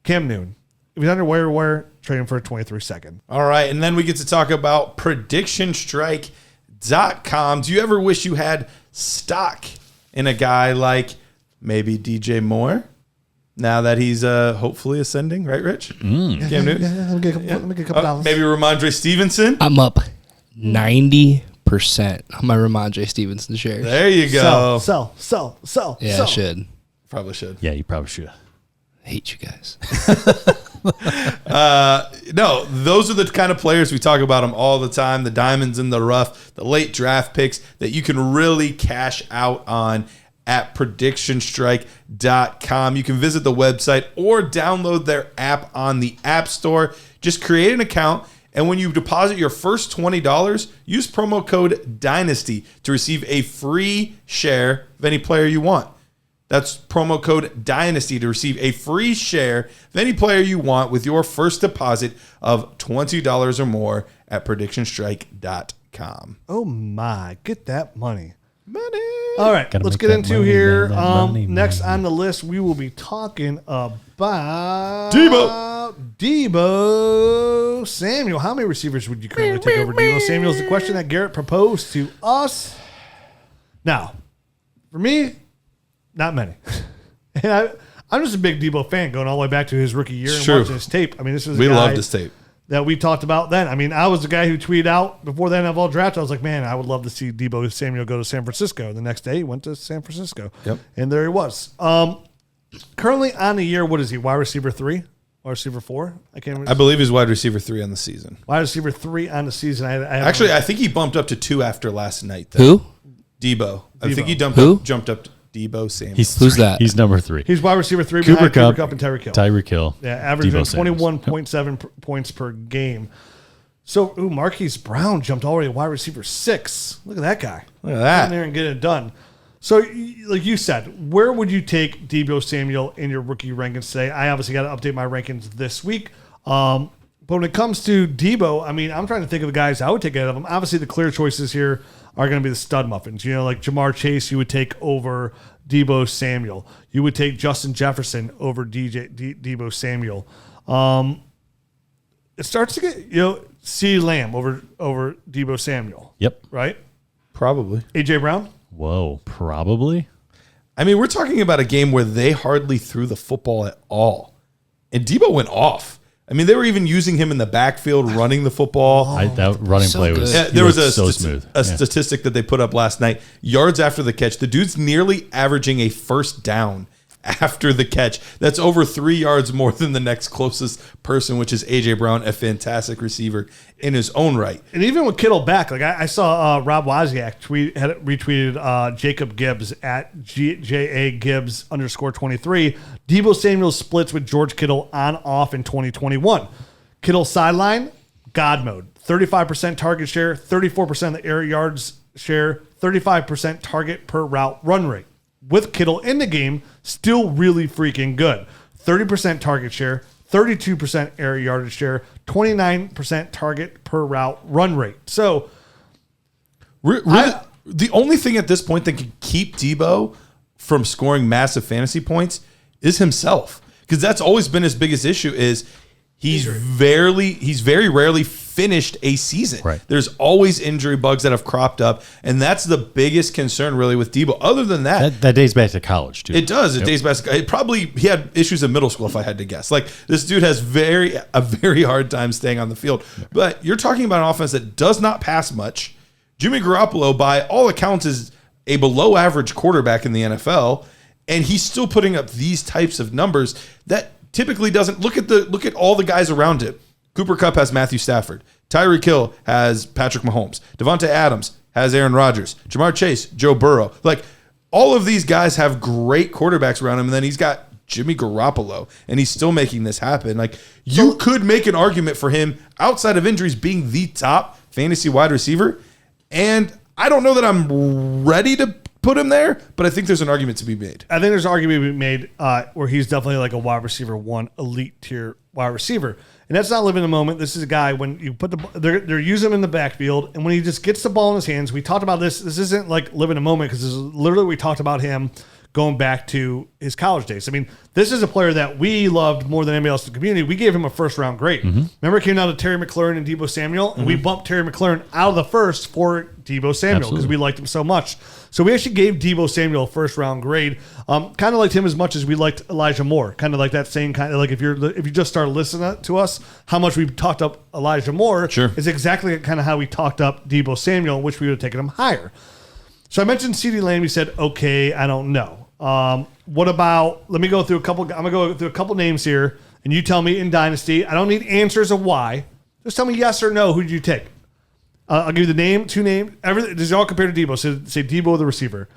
Cam Newton. If he's under wire, trade him for a 23-second. all right. And then we get to talk about PredictionStrike.com. Do you ever wish you had stock in a guy like maybe DJ Moore, now that he's hopefully ascending, right, Rich? Cam Newton? Yeah, let me get a couple dollars. Maybe Rhamondre Stevenson. I'm up 90% on my Rhamondre Stevenson shares. There you go. Sell. Yeah, I should. Probably should. Yeah, you probably should. I hate you guys. No, those are the kind of players we talk about them all the time. The diamonds in the rough, the late draft picks that you can really cash out on at predictionstrike.com. You can visit the website or download their app on the App Store. Just create an account, and when you deposit your first $20, use promo code DYNASTY to receive a free share of any player you want. That's promo code DYNASTY to receive a free share of any player you want with your first deposit of $20 or more at predictionstrike.com. Oh my, get that money. Money. All right, Gotta let's make get that into money, here. man, that money, Next man. on the list, we will be talking about Deebo Samuel. How many receivers would you currently take over Deebo Samuel is the question that Garrett proposed to us. Now, for me, not many. And I'm just a big Deebo fan going all the way back to his rookie year and True. watching his tape. I mean, this is We a guy loved his tape. that we talked about then. I mean, I was the guy who tweeted out before the NFL draft. I was like, man, I would love to see Deebo Samuel go to San Francisco. The next day, he went to San Francisco. Yep. And there he was. Currently on the year, what is he? Wide receiver 3? Wide receiver 4? I can't remember. I believe he's wide receiver 3 on the season. Wide receiver 3 on the season. Actually, I think he bumped up to 2 after last night. Though. Who? Debo. I think he Who? jumped up to Deebo Samuel. Who's that? He's number 3. he's wide receiver 3 Cooper behind Kupp, Cooper Kupp and Tyreek Hill. Tyreek Hill. Yeah, averaging Deebo Samuel. 21.7 points per game. So, Marquise Brown jumped already to wide receiver 6. Look at that guy. Look at that. Get in there and get it done. So, like you said, where would you take Deebo Samuel in your rookie rankings today? I obviously got to update my rankings this week. But when it comes to Deebo, I mean, I'm trying to think of the guys I would take out of him. Obviously, the clear choices here are going to be the stud muffins. You know, like Jamar Chase, you would take over Deebo Samuel. You would take Justin Jefferson over Deebo Samuel. It starts to get, CeeDee Lamb over Deebo Samuel. Yep. Right? Probably. A.J. Brown? Whoa, probably. I mean, we're talking about a game where they hardly threw the football at all. And Deebo went off. I mean, they were even using him in the backfield, running the football. That running so play was good. Yeah, there was so smooth. a statistic that they put up last night. Yards after the catch. The dude's nearly averaging a first down after the catch. That's over 3 yards more than the next closest person, which is A.J. Brown, a fantastic receiver in his own right. And even with Kittle back, like I saw Rob Wozniak retweeted Jacob Gibbs at JA_Gibbs_23. Deebo Samuel splits with George Kittle on off in 2021. Kittle sideline, God mode. 35% target share, 34% of the air yards share, 35% target per route run rate. With Kittle in the game, still really freaking good. 30% target share, 32% air yardage share, 29% target per route run rate. So, The only thing at this point that can keep Deebo from scoring massive fantasy points is himself, because that's always been his biggest issue. Is he's very rarely finished a season. Right. There's always injury bugs that have cropped up, and that's the biggest concern really with Deebo. Other than that, That dates back to college, too. it does. It days back. He had issues in middle school, if I had to guess. Like, this dude has a very hard time staying on the field. But you're talking about an offense that does not pass much. Jimmy Garoppolo, by all accounts, is a below average quarterback in the NFL, and he's still putting up these types of numbers that typically doesn't look at all the guys around him. Cooper Kupp has Matthew Stafford. Tyreek Hill has Patrick Mahomes. Devontae Adams has Aaron Rodgers. Jamar Chase, Joe Burrow. Like, all of these guys have great quarterbacks around him, and then he's got Jimmy Garoppolo, and he's still making this happen. Like, you could make an argument for him outside of injuries being the top fantasy wide receiver, and I don't know that I'm ready to put him there, but I think there's an argument to be made. I think there's an argument to be made where he's definitely like a wide receiver 1, elite tier wide receiver. And that's not living in the moment. This is a guy, when you put they're using him in the backfield, and when he just gets the ball in his hands, we talked about this. This isn't like living in a moment, because this is literally, we talked about him going back to his college days. I mean, this is a player that we loved more than anybody else in the community. We gave him a first-round grade. Remember, it came down to Terry McLaurin and Deebo Samuel, and we bumped Terry McLaurin out of the first for Deebo Samuel because we liked him so much. So we actually gave Deebo Samuel a first-round grade. Kind of liked him as much as we liked Elijah Moore. Kind of like that same kind of like if you just started listening to us, how much we talked up Elijah Moore is exactly kind of how we talked up Deebo Samuel, which we would have taken him higher. So I mentioned CeeDee Lamb. We said, okay, I don't know. What about? Let me go through a couple. I'm gonna go through a couple names here, and you tell me in Dynasty. I don't need answers of why. Just tell me yes or no. Who did you take? I'll give you the name, two names. Everything. This is all compared to Deebo. So say Deebo the receiver,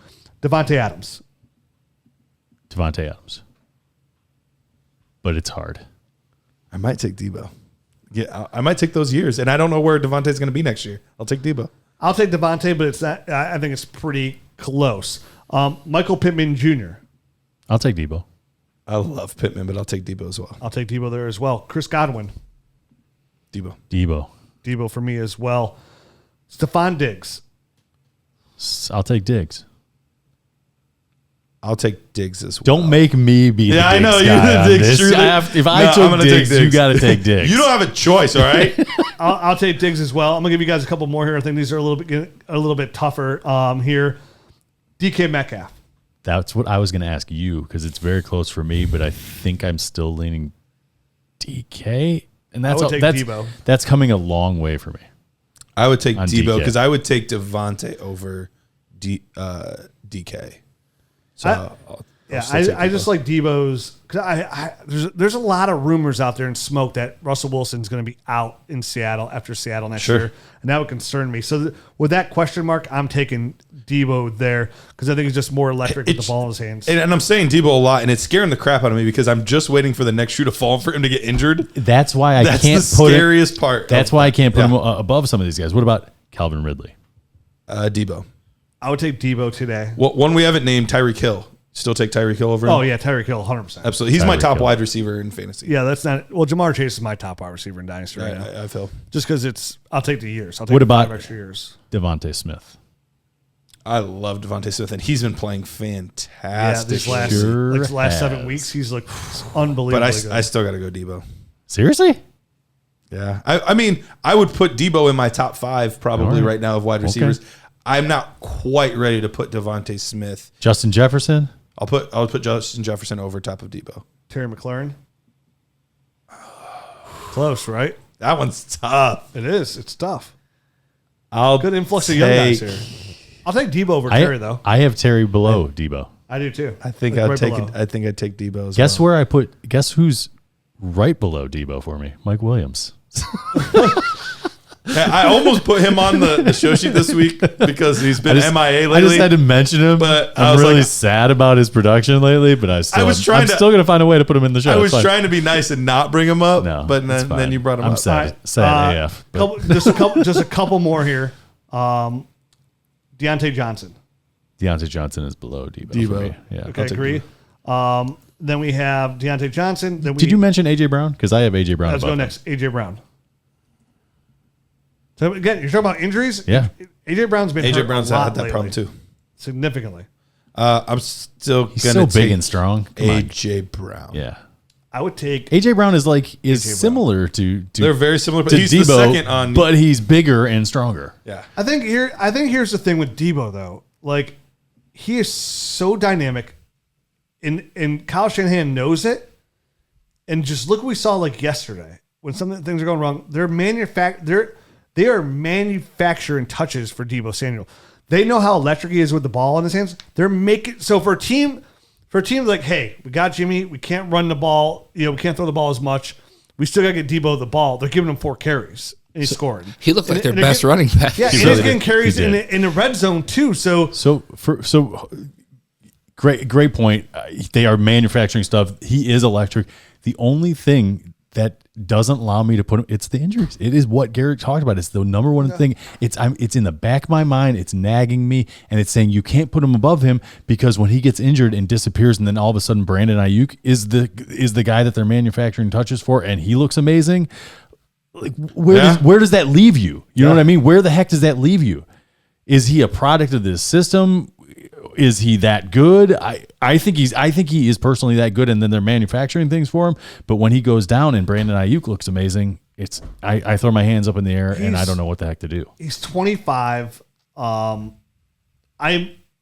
Devontae Adams. Devontae Adams. But it's hard. I might take Deebo. Yeah, I might take those years, and I don't know where Devontae's going to be next year. I'll take Deebo. I'll take Devontae, but it's not. I think it's pretty close. Michael Pittman Jr. I'll take Deebo. I love Pittman, but I'll take Deebo as well. I'll take Deebo there as well. Chris Godwin. Deebo for me as well. Stephon Diggs. I'll take Diggs. I'll take Diggs as well. Don't make me be the Diggs I know. guy You're the Diggs. If I took Diggs, you got to take Diggs. You don't have a choice, all right? I'll take Diggs as well. I'm gonna give you guys a couple more here. I think these are a little bit tougher here. DK Metcalf. That's what I was going to ask you because it's very close for me, but I think I'm still leaning DK, and that's Deebo. That's coming a long way for me. I would take On Deebo DK. because I would take Devontae over DK. So I just like Deebo's because there's a lot of rumors out there and smoke that Russell Wilson's going to be out in Seattle after Seattle next year, and that would concern me. So with that question mark, I'm taking Deebo there because I think he's just more electric with the ball in his hands. And I'm saying Deebo a lot, and it's scaring the crap out of me because I'm just waiting for the next shoe to fall for him to get injured. That's why I That's can't the put scariest part. That's why I can't put him above some of these guys. What about Calvin Ridley? Deebo. I would take Deebo today. Well, one we haven't named, Tyreek Hill. Still take Tyreek Hill over him? Oh, yeah, Tyreek Hill, 100%. Absolutely. He's my Tyreek top Hill. wide receiver in fantasy. Yeah, that's not... Well, Jamar Chase is my top wide receiver in Dynasty right now. I feel. Just because I'll take the years. I'll take What the about 5 extra years. Devontae Smith? I love Devontae Smith, and he's been playing Yeah, fantastic. these last, Sure last 7 has. weeks, he's looked unbelievable. But good. I still got to go Deebo. Seriously? Yeah. I mean, I would put Deebo in my top 5 probably right now of wide receivers. I'm not quite ready to put Devontae Smith. Justin Jefferson? I'll put Justin Jefferson over top of Deebo. Terry McLaurin. Close, right? That one's tough. It is. It's tough. I'll Good influx of young guys here. I'll take Deebo over Terry, though. I have Terry below Deebo. I do, too. I think Like I'd take below. it. I think I'd take Deebo as Guess well. where I put? Guess who's right below Deebo for me? Mike Williams. I almost put him on the show sheet this week because he's been MIA lately. I just had to mention him, but I I'm was really like- sad about his production lately. But I'm still going to find a way to put him in the show. I was It's fine. trying to be nice and not bring him up, No, but it's then fine. you brought him I'm up. sad. All right. Sad AF. but Just a couple more here. Deontay Johnson. Deontay Johnson is below Deebo. For Deebo. me. Yeah. Okay, agree. Then we have Deontay Johnson. Then Did you mention AJ Brown? Because I have AJ Brown. Let's go above him. next. AJ Brown. So again, you're talking about injuries. Yeah. AJ Brown's been hurt AJ Brown's a lot had that lately, problem too. significantly. I'm still He's gonna so big take and strong. Come on. AJ Brown. Yeah. I would take. AJ Brown is Brown. similar to They're very similar, but to he's Deebo, the second on. but he's bigger and stronger. yeah, I think here's the thing with Deebo though. Like he is so dynamic, and Kyle Shanahan knows it. And just look what we saw like yesterday when some of the things are going wrong. They are manufacturing touches for Deebo Samuel. They know how electric he is with the ball in his hands. They're making so for a team like, hey, we got Jimmy. We can't run the ball. We can't throw the ball as much. We still got to get Deebo the ball. They're giving him 4 carries and he's scoring. He looked like their and best running back. Yeah, and really he's getting did. carries He in did. the red zone too. So Great point. They are manufacturing stuff. He is electric. The only thing that doesn't allow me to put him, it's the injuries. It is what Garrett talked about. It's the number one thing. It's in the back of my mind. It's nagging me, and it's saying you can't put him above him because when he gets injured and disappears, and then all of a sudden Brandon Ayuk is the guy that they're manufacturing touches for, and he looks amazing. Like where does that leave you? You know what I mean? Where the heck does that leave you? Is he a product of this system? is he that good? I think he is personally that good, and then they're manufacturing things for him. But when he goes down and Brandon Ayuk looks amazing, I throw my hands up in the air and I don't know what the heck to do. He's 25.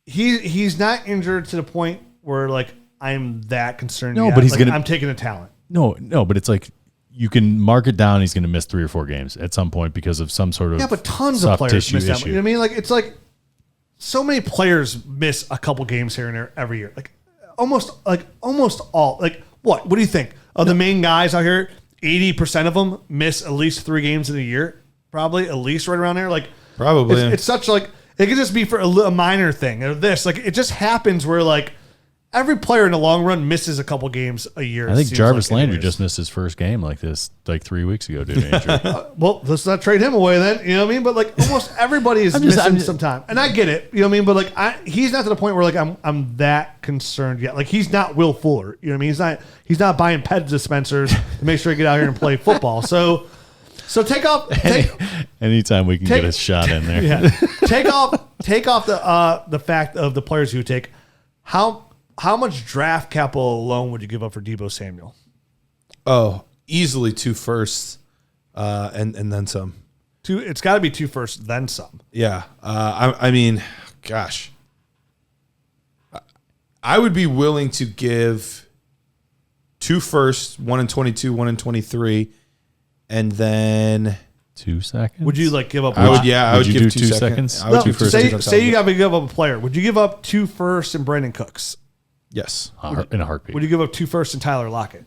He's not injured to the point where like I'm that concerned. No, yet. but he's like, gonna. I'm taking a talent. No, but it's like you can mark it down. He's going to miss 3 or 4 games at some point because of some sort of but tons soft of players tissue miss that. issue. You know what I mean? Like it's like so many players miss a couple games here and there every year. Like almost all. Like what? What do you think of the main guys out here? 80% of them miss at least 3 games in a year. Probably at least right around there. Like Probably. it's such like it could just be for a minor thing or this. Like it just happens where like every player in the long run misses a couple games a year. I think Jarvis Landry just missed his first game like this 3 weeks ago due to injury. Well, let's not trade him away then. You know what I mean? But like almost everybody is missing some time, and I get it. You know what I mean? But like he's not to the point where like I'm that concerned yet. Like he's not Will Fuller. You know what I mean? He's not buying pet dispensers to make sure he get out here and play football. So take off. Anytime we can get a shot in there. Yeah. Take off the fact of the players who take how much draft capital alone would you give up for Deebo Samuel? Oh, easily 2 firsts, and then some. It's got to be 2 firsts, then some. Yeah. I mean, gosh. I would be willing to give 2 firsts, 1 in 22, 1 in 23, and then 2 seconds. Would you like give up? I would give do 2 2 seconds. seconds? I would do first. Say you got to give up a player. Would you give up 2 firsts and Brandon Cooks? Yes. In a heartbeat. Would you give up 2 firsts and Tyler Lockett?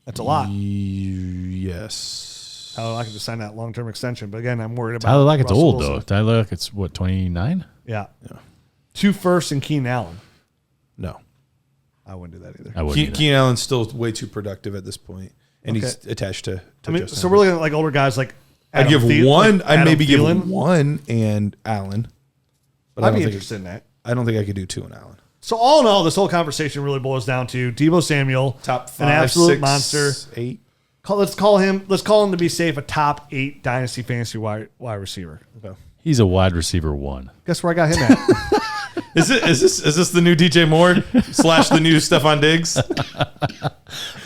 That's a lot. Yes. Tyler Lockett just signed that long-term extension, but again, I'm worried about Tyler Lockett's Russell old Wilson. though. Tyler Lockett's what, 29? Yeah. 2 firsts and Keenan Allen. No. I wouldn't do that either. I wouldn't. Keenan Allen's still way too productive at this point, and Okay. he's attached to Justin so we're looking at like older guys like I'd Adam give Thielen, one. like I'd Adam maybe Thielen. give 1 and Allen. But I'd be interested in that. I don't think I could do 2 and Allen. So all in all, this whole conversation really boils down to Deebo Samuel, Top 5, an absolute 6, monster. 8. Let's call him to be safe a top 8 dynasty fantasy wide receiver. Okay. He's a wide receiver 1. Guess where I got him at? Is this the new DJ Moore / the new Stephon Diggs?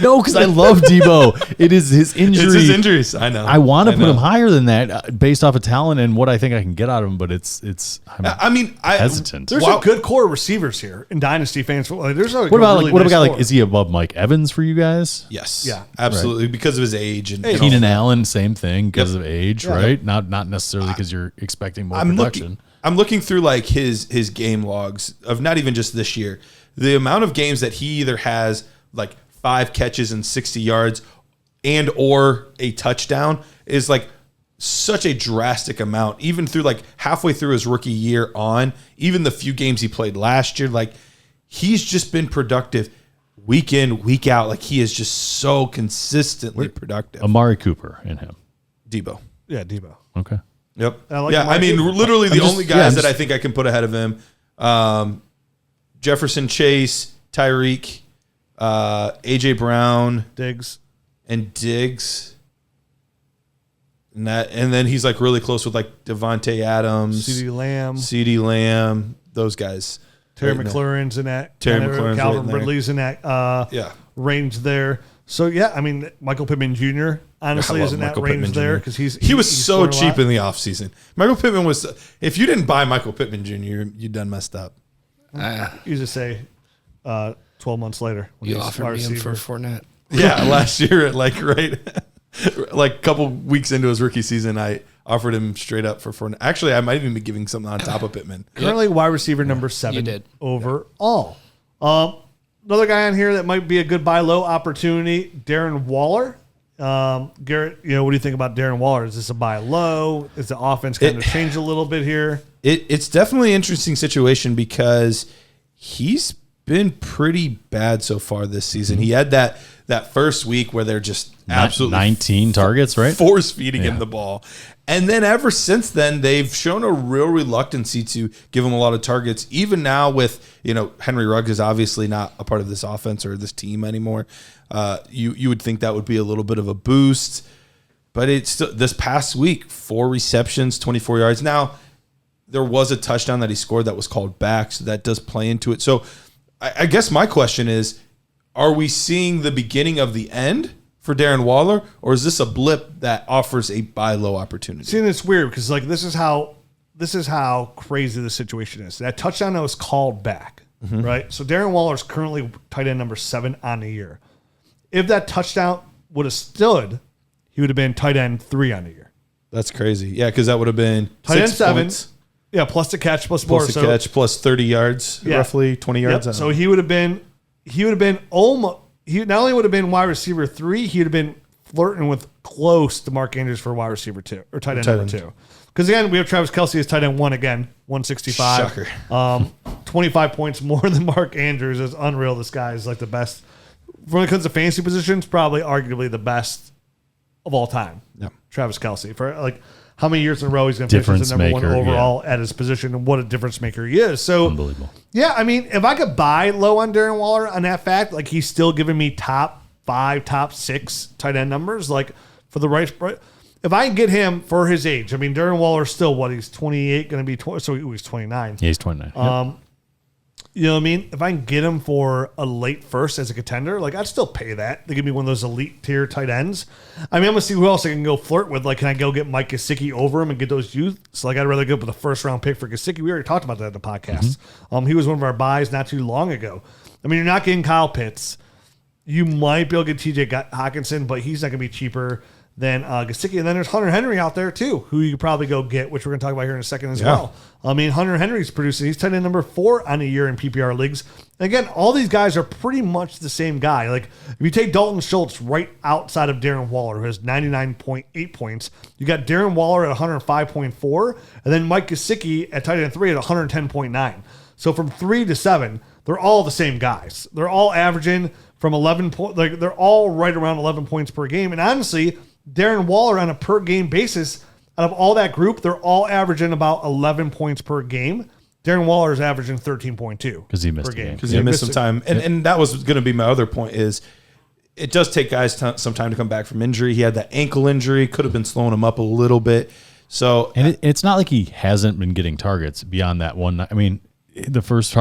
No, because I love Deebo. It is his injury. It's his injuries. I know. I want to put him higher than that based off of talent and what I think I can get out of him, but I'm hesitant. There's a good core of receivers here in dynasty fans. Like, there's a what about really what nice about core. is he above Mike Evans for you guys? Yes. Yeah. Absolutely. Because of his age and Keenan Allen, same thing because of age, Yeah. right? Not necessarily because you're expecting more production. I'm looking through like his game logs of not even just this year. The amount of games that he either has like 5 catches and 60 yards and or a touchdown is like such a drastic amount. Even through like halfway through his rookie year on, even the few games he played last year, like he's just been productive week in, week out. Like he is just so consistently productive. Amari Cooper in him. Deebo. Yeah, Deebo. Okay. Yep. like I mean, Cooper. literally the I'm just- only yeah, guys I'm that I just- think I can put ahead of him, Jefferson, Chase, Tyreek, AJ Brown, Diggs. and Diggs. And then he's like really close with like Devontae Adams, CeeDee Lamb, those guys. Terry Right now. McLaurin's in that. Terry kinda, McLaurin's Calvin right in there. Ridley's in that Yeah. range there. So yeah, I mean Michael Pittman Jr. honestly I is love in that Michael range Pittman there Jr. because he was so scored a cheap lot. in the offseason. Michael Pittman was, if you didn't buy Michael Pittman Jr., you done messed up. You just say 12 months later. when You he's offered wide me him for receiver. Fournette. Yeah, last year at like like a couple weeks into his rookie season, I offered him straight up for Fournette. Actually, I might even be giving something on top of Pittman. Currently wide receiver number 7 You did. overall. Another guy on here that might be a good buy low opportunity, Darren Waller. Garrett, what do you think about Darren Waller? Is this a buy low? Is the offense kind of changed a little bit here? It's definitely an interesting situation because he's been pretty bad so far this season. He had that first week where they're just absolutely 19 targets, right? force feeding him Yeah. the ball. And then ever since then, they've shown a real reluctancy to give him a lot of targets. Even now with, Henry Ruggs is obviously not a part of this offense or this team anymore. You would think that would be a little bit of a boost. But it's still, this past week, 4 receptions, 24 yards. Now, there was a touchdown that he scored that was called back, so that does play into it. So I guess my question is, are we seeing the beginning of the end for Darren Waller, or is this a blip that offers a buy low opportunity? See, it's weird because like this is how crazy the situation is. That touchdown that was called back, right? So Darren Waller is currently tight end number 7 on the year. If that touchdown would have stood, he would have been tight end 3 on the year. That's crazy. Yeah, because that would have been tight end 6 7. points. Yeah, plus the catch, plus more. Plus the catch, plus 30 yards, roughly 20 yards. Yep. So he would have been almost. He not only would have been wide receiver 3, he would have been flirting with close to Mark Andrews for wide receiver 2 or tight end number 2. Because again, we have Travis Kelce as tight end 1 again, 165. Shocker. 25 points more than Mark Andrews is unreal. This guy is like the best when it comes to fantasy positions. Probably arguably the best of all time. Yeah. Travis Kelce for like. How many years in a row he's going to finish as the number 1 overall at his position, and what a difference maker he is. So, unbelievable. Yeah, I mean, if I could buy low on Darren Waller on that fact, like he's still giving me top 5, top 6 tight end numbers, like for the right. If I can get him for his age, I mean, Darren Waller's still what, he's 28, going to be 20, so he's 29. Yeah, he's 29. You know what I mean? If I can get him for a late first as a contender, like I'd still pay that. They give me one of those elite tier tight ends. I mean, I'm gonna see who else I can go flirt with. Like, can I go get Mike Gesicki over him and get those youth? So like, I'd rather go with a first round pick for Gesicki. We already talked about that in the podcast. He was one of our buys not too long ago. I mean, you're not getting Kyle Pitts. You might be able to get TJ Hawkinson, but he's not gonna be cheaper than Gesicki. And then there's Hunter Henry out there too, who you could probably go get, which we're going to talk about here in a second as well. I mean, Hunter Henry's producing. He's tight end number 4 on a year in PPR leagues. And again, all these guys are pretty much the same guy. Like if you take Dalton Schultz right outside of Darren Waller, who has 99.8 points, you got Darren Waller at 105.4, and then Mike Gesicki at tight end 3 at 110.9. So from 3 to 7, they're all the same guys. They're all averaging from 11 points. Like they're all right around 11 points per game. And honestly, Darren Waller on a per game basis, out of all that group, they're all averaging about 11 points per game. Darren Waller is averaging 13.2 because he missed per game. Because he missed some time. And that was going to be my other point is it does take guys some time to come back from injury. He had that ankle injury, could have been slowing him up a little bit. So and it's not like he hasn't been getting targets beyond that one. I mean, the first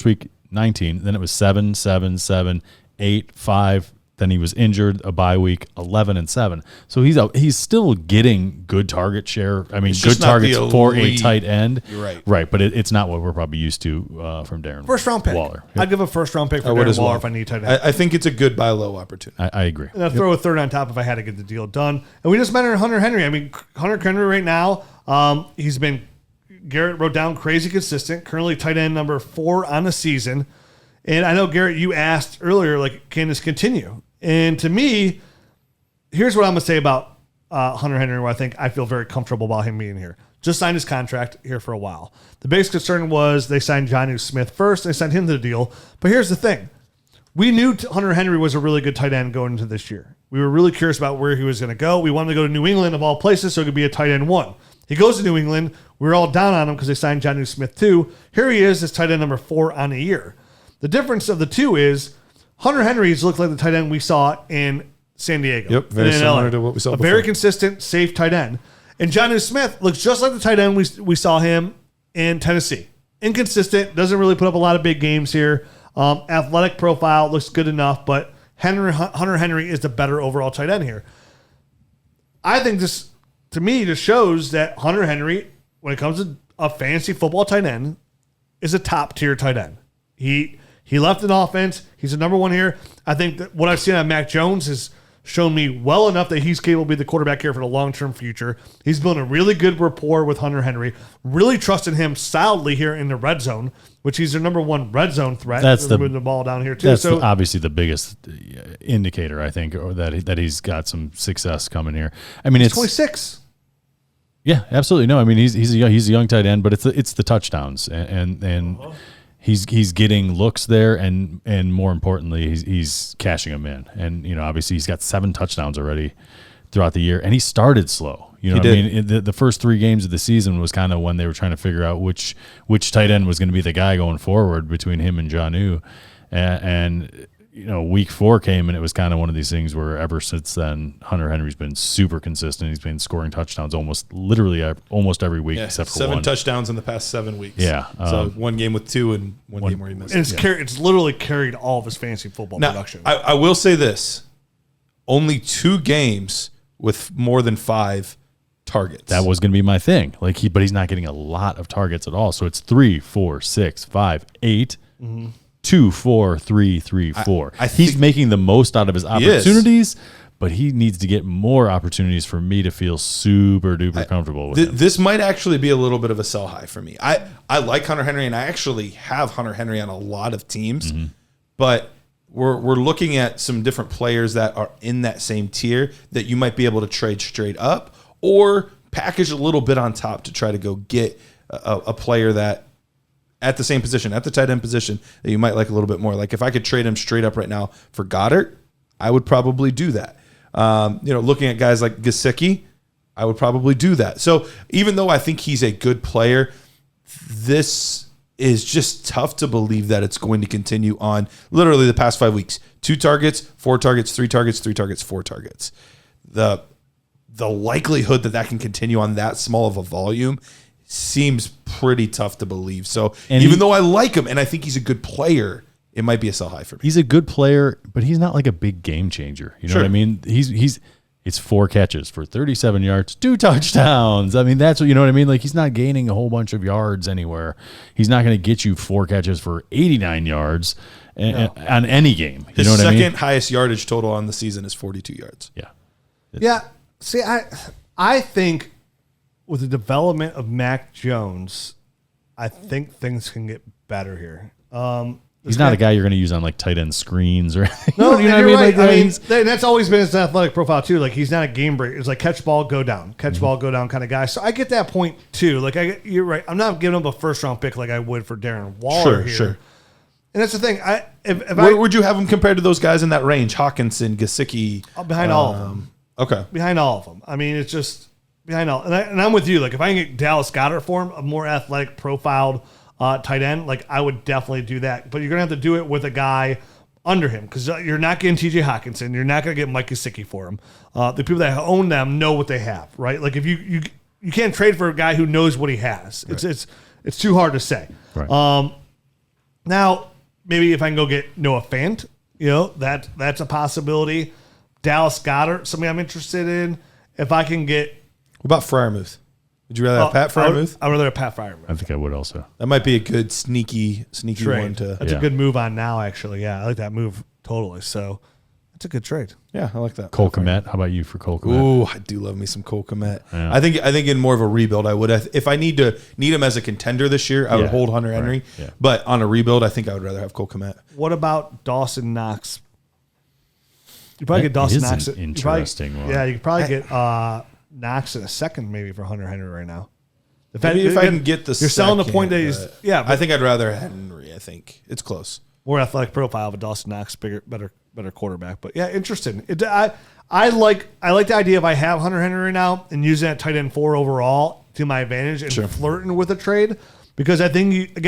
week, 19, then it was 7, 7, 7, 8, 5. Then he was injured, a bye week, 11 and 7. So he's still getting good target share. I mean, good targets for a tight end. You're right. But it's not what we're probably used to from Darren. First round pick. Waller. I'd give a first round pick for Darren Waller if I need tight end. I think it's a good buy low opportunity. I agree. And I'd throw a third on top if I had to get the deal done. And we just mentioned Hunter Henry. I mean, Hunter Henry right now, he's been, Garrett wrote down, crazy consistent. Currently tight end number 4 on the season. And I know, Garrett, you asked earlier, like, can this continue? And to me, here's what I'm going to say about Hunter Henry, where I feel very comfortable about him being here. Just signed his contract here for a while. The biggest concern was they signed Jonnu Smith first. They signed him to the deal. But here's the thing. We knew Hunter Henry was a really good tight end going into this year. We were really curious about where he was going to go. We wanted to go to New England, of all places, so it could be a tight end 1. He goes to New England. We were all down on him because they signed Jonnu Smith too. Here he is as tight end number 4 on a year. The difference of the two is Hunter Henry's looked like the tight end we saw in San Diego. Yep, very similar to what we saw before. Very consistent, safe tight end. And Jonnu Smith looks just like the tight end we saw him in Tennessee. Inconsistent, doesn't really put up a lot of big games here. Athletic profile looks good enough, but Hunter Henry is the better overall tight end here. I think this, to me, just shows that Hunter Henry, when it comes to a fantasy football tight end, is a top tier tight end. He left an offense. He's the number 1 here. I think that what I've seen on Mac Jones has shown me well enough that he's capable to be the quarterback here for the long-term future. He's built a really good rapport with Hunter Henry. Really trusting him solidly here in the red zone, which he's their number 1 red zone threat. That's moving the ball down here too. That's obviously the biggest indicator, I think, or that he's got some success coming here. I mean, it's 26. Yeah, absolutely. No, I mean he's a young tight end, but it's the touchdowns and. He's getting looks there, and more importantly, he's cashing them in. And obviously, he's got 7 touchdowns already throughout the year, and he started slow. I mean, the first 3 games of the season was kind of when they were trying to figure out which tight end was going to be the guy going forward between him and Jonnu, and week 4 came and it was kind of one of these things where ever since then, Hunter Henry's been super consistent. He's been scoring touchdowns almost every week except for 7 one. touchdowns in the past 7 weeks. Yeah. So one game with 2 and one game where he missed. And it's literally carried all of his fantasy football Now, production. I will say this. Only 2 games with more than 5 targets. That was going to be my thing. But he's not getting a lot of targets at all. So it's 3, 4, 6, 5, 8, 2, 4, 3, 3, 4. He's making the most out of his opportunities, but he needs to get more opportunities for me to feel super duper comfortable with him. This might actually be a little bit of a sell high for me. I like Hunter Henry, and I actually have Hunter Henry on a lot of teams, but we're looking at some different players that are in that same tier that you might be able to trade straight up or package a little bit on top to try to go get a player that at the same position, at the tight end position, that you might like a little bit more. Like if I could trade him straight up right now for Goddard, I would probably do that. Looking at guys like Gesicki, I would probably do that. So even though I think he's a good player, this is just tough to believe that it's going to continue on literally the past 5 weeks. 2 targets, 4 targets, 3 targets, 3 targets, 4 targets. The likelihood that can continue on that small of a volume seems pretty tough to believe. So even though I like him and I think he's a good player, it might be a sell high for me. He's a good player, but he's not like a big game changer. You know what I mean? It's 4 catches for 37 yards, 2 touchdowns. I mean, that's what, you know what I mean? Like he's not gaining a whole bunch of yards anywhere. He's not going to get you 4 catches for 89 yards on any game. You know what I mean? His second highest yardage total on the season is 42 yards. Yeah. Yeah. See, I think with the development of Mac Jones, I think things can get better here. He's not a guy you're going to use on like tight end screens or anything. No, you know what I mean? Right. Like, that's always been his athletic profile too. Like he's not a game breaker. It's like catch ball, go down, catch ball, go down kind of guy. So I get that point too. Like you're right. I'm not giving him a first round pick like I would for Darren Waller here. Sure. And that's the thing. Where would you have him compared to those guys in that range? Hawkinson, Gesicki, behind all of them. Okay, behind all of them. I mean, it's just behind all. And I'm with you. Like if I can get Dallas Goedert for him, a more athletic profiled tight end, like I would definitely do that. But you're gonna have to do it with a guy under him because you're not getting T.J. Hawkinson. You're not gonna get Mike Gesicki for him. The people that own them know what they have, right? Like if you can't trade for a guy who knows what he has. Right. It's too hard to say. Right. Now maybe if I can go get Noah Fant, that's a possibility. Dallas Goedert, somebody I'm interested in. If I can get, what about Freiermuth? Would you rather have Pat Freiermuth? I'd rather have Pat Freiermuth. I think I would also. That might be a good sneaky trade. One to. That's a good move on now, actually. Yeah, I like that move totally. So that's a good trade. Yeah, I like that. Cole Kmet. How about you for Cole Kmet? Ooh, I do love me some Cole Kmet. Yeah. I think in more of a rebuild, I would. If I need him as a contender this year, I would hold Hunter Henry. Right. Yeah. But on a rebuild, I think I would rather have Cole Kmet. What about Dawson Knox? You probably get Dawson Knox. Interesting one. Yeah, you could probably get Knox in a second maybe for Hunter Henry right now. If I can get the you're selling the point that he's I think I'd rather Henry. I think it's close. More athletic profile of a Dawson Knox, better quarterback. But yeah, interesting. I like the idea if I have Hunter Henry right now and using that tight end 4 overall to my advantage and flirting with a trade because I think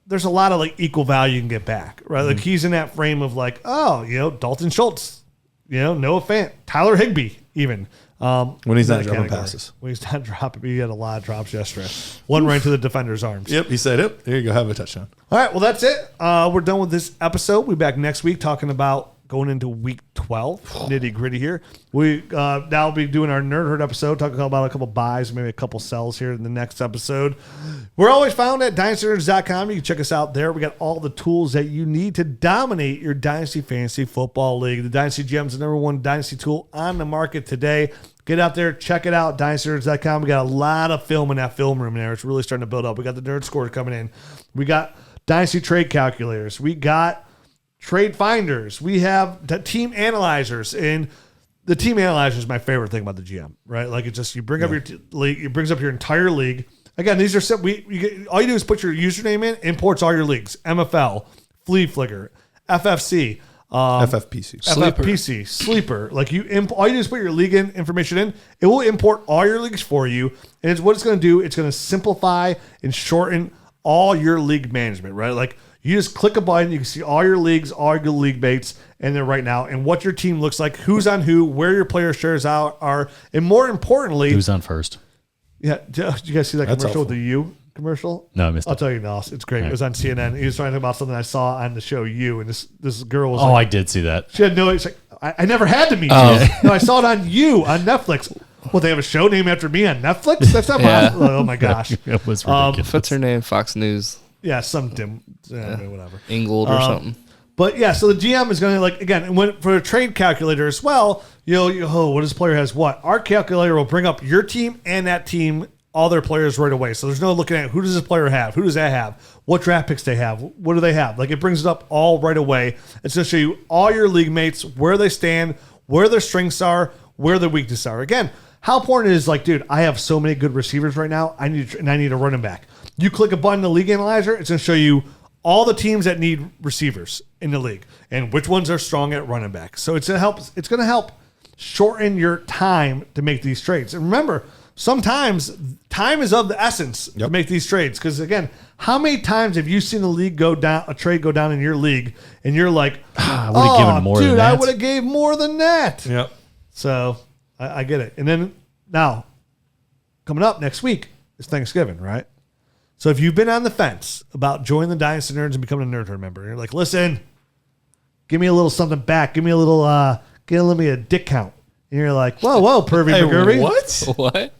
there's a lot of like equal value you can get back, right? Like he's in that frame of like, Dalton Schultz, Noah Fant, Tyler Higbee, even. When he's not dropping passes. When he's not dropping, he had a lot of drops yesterday. One right into the defender's arms. Yep, he said, "Yep, there you go, have a touchdown." All right, well that's it. We're done with this episode. We'll be back next week talking about going into week 12, nitty gritty here. We now will be doing our Nerd Herd episode, talking about a couple buys, maybe a couple sells here in the next episode. We're always found at dynastynerds.com. You can check us out there. We got all the tools that you need to dominate your Dynasty Fantasy Football League. The Dynasty GM is the #1 Dynasty tool on the market today. Get out there, check it out, dynastynerds.com. We got a lot of film in that film room there. It's really starting to build up. We got the Nerd Score coming in. We got Dynasty Trade Calculators. We got Trade Finders. We have the Team Analyzers. And the Team Analyzer is my favorite thing about the GM, right? Like it's just you bring up your league, it brings up your entire league. Again, these are all you do is put your username in, imports all your leagues. MFL, Flea Flicker, FFC, FFPC, Sleeper. Like all you do is put your league information in. It will import all your leagues for you, and what it's going to do, it's going to simplify and shorten all your league management. Right, like You just click a button. You can see all your leagues, all your league mates in there right now, and what your team looks like, who's on who, where your player shares are, and more importantly, Who's on first? yeah. Did you guys see that That's commercial with helpful. the U commercial? No, I missed I'll it. tell you now. It's great. It was on CNN. He was trying to talk about something I saw on the show You, and this girl was Oh, like, I did see that. she had no. It's like I never had to meet Oh. you. No, I saw it on You on Netflix. Well, they have a show named after me on Netflix. That's not Yeah. possible. Oh my gosh. It was ridiculous. What's her name? Fox News, Yeah, some dim. Whatever. Ingold or something. But yeah, so the GM is going to again, when for a trade calculator as well. What this player has what? Our calculator will bring up your team and that team, all their players right away. So there's no looking at who does this player have, who does that have, what draft picks they have, what do they have. It brings it up all right away. It's going to show you all your league mates, where they stand, where their strengths are, where their weaknesses are. Again, how important it is dude, I have so many good receivers right now. I need a running back. You click a button in the league analyzer, it's going to show you all the teams that need receivers in the league and which ones are strong at running back. So it's going to help shorten your time to make these trades. And remember, sometimes time is of the essence to make these trades. Because again, how many times have you seen a trade go down in your league, and you're like, I would have given more than that. I would have gave more than that. Yep. So I get it. And then now, coming up next week is Thanksgiving, right? So if you've been on the fence about joining the Dynasty Nerds and becoming a Nerd Herd member, you're like, listen, give me a little something back. Give me a little, give me a dick count. And you're like, whoa, pervy McGurvey. What? What?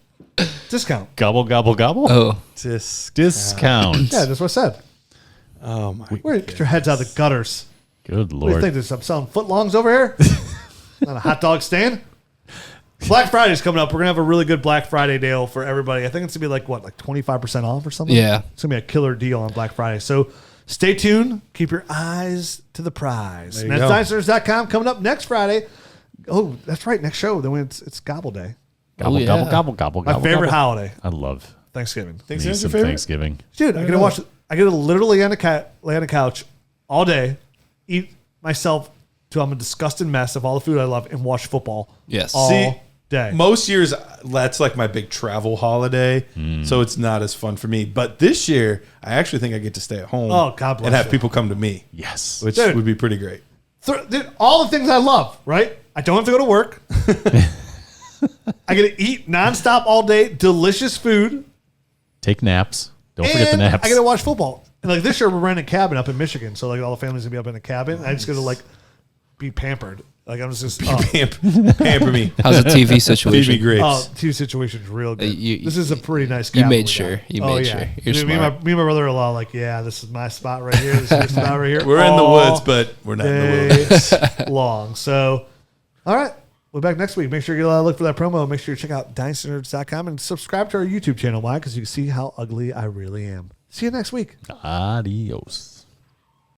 Discount. Gobble, gobble, gobble. Oh, Discount. Yeah, that's what I said. Oh my. Get your heads out of the gutters. Good What do you Lord. think? I'm selling footlongs over here? On a hot dog stand? Black Friday's coming up. We're going to have a really good Black Friday deal for everybody. I think it's going to be like 25% off or something? Yeah. It's going to be a killer deal on Black Friday. So stay tuned. Keep your eyes to the prize. There And you that's go. DynastyNerds.com coming up next Friday. Oh, that's right. Next show. Then it's Gobble Day. Gobble, yeah. gobble, gobble, gobble, My gobble. favorite gobble. holiday. I love Thanksgiving. me Thanksgiving's some your favorite? Thanksgiving. Dude, I get to watch. I get to literally lay on the couch all day, eat myself till I'm a disgusting mess of all the food I love, and watch football. Yes. all See, day. Most years, that's like my big travel holiday, so it's not as fun for me. But this year, I actually think I get to stay at home. Oh, God bless and have you. people come to me, Yes. which Dude. would be pretty great. Dude, all the things I love, right? I don't have to go to work. I get to eat nonstop all day, delicious food. Take naps. Don't forget the And naps. I get to watch football. And this year we're renting a cabin up in Michigan, so all the families gonna be up in a cabin. I just get to be pampered. I'm just Pamper me. how's the TV Feed me situation? grapes. Oh, two situations real good. you- this is a pretty nice you cabin. made we sure. got. You made sure. You're Dude, me and smart. my brother-in-law this is my spot right here. This is your spot right here. We're in the All woods, but we're not in the woods. day long. So, all right. We'll be back next week. Make sure you look for that promo. Make sure you check out DynastyNerds.com and subscribe to our YouTube channel. Why? Because you can see how ugly I really am. See you next week. Adios.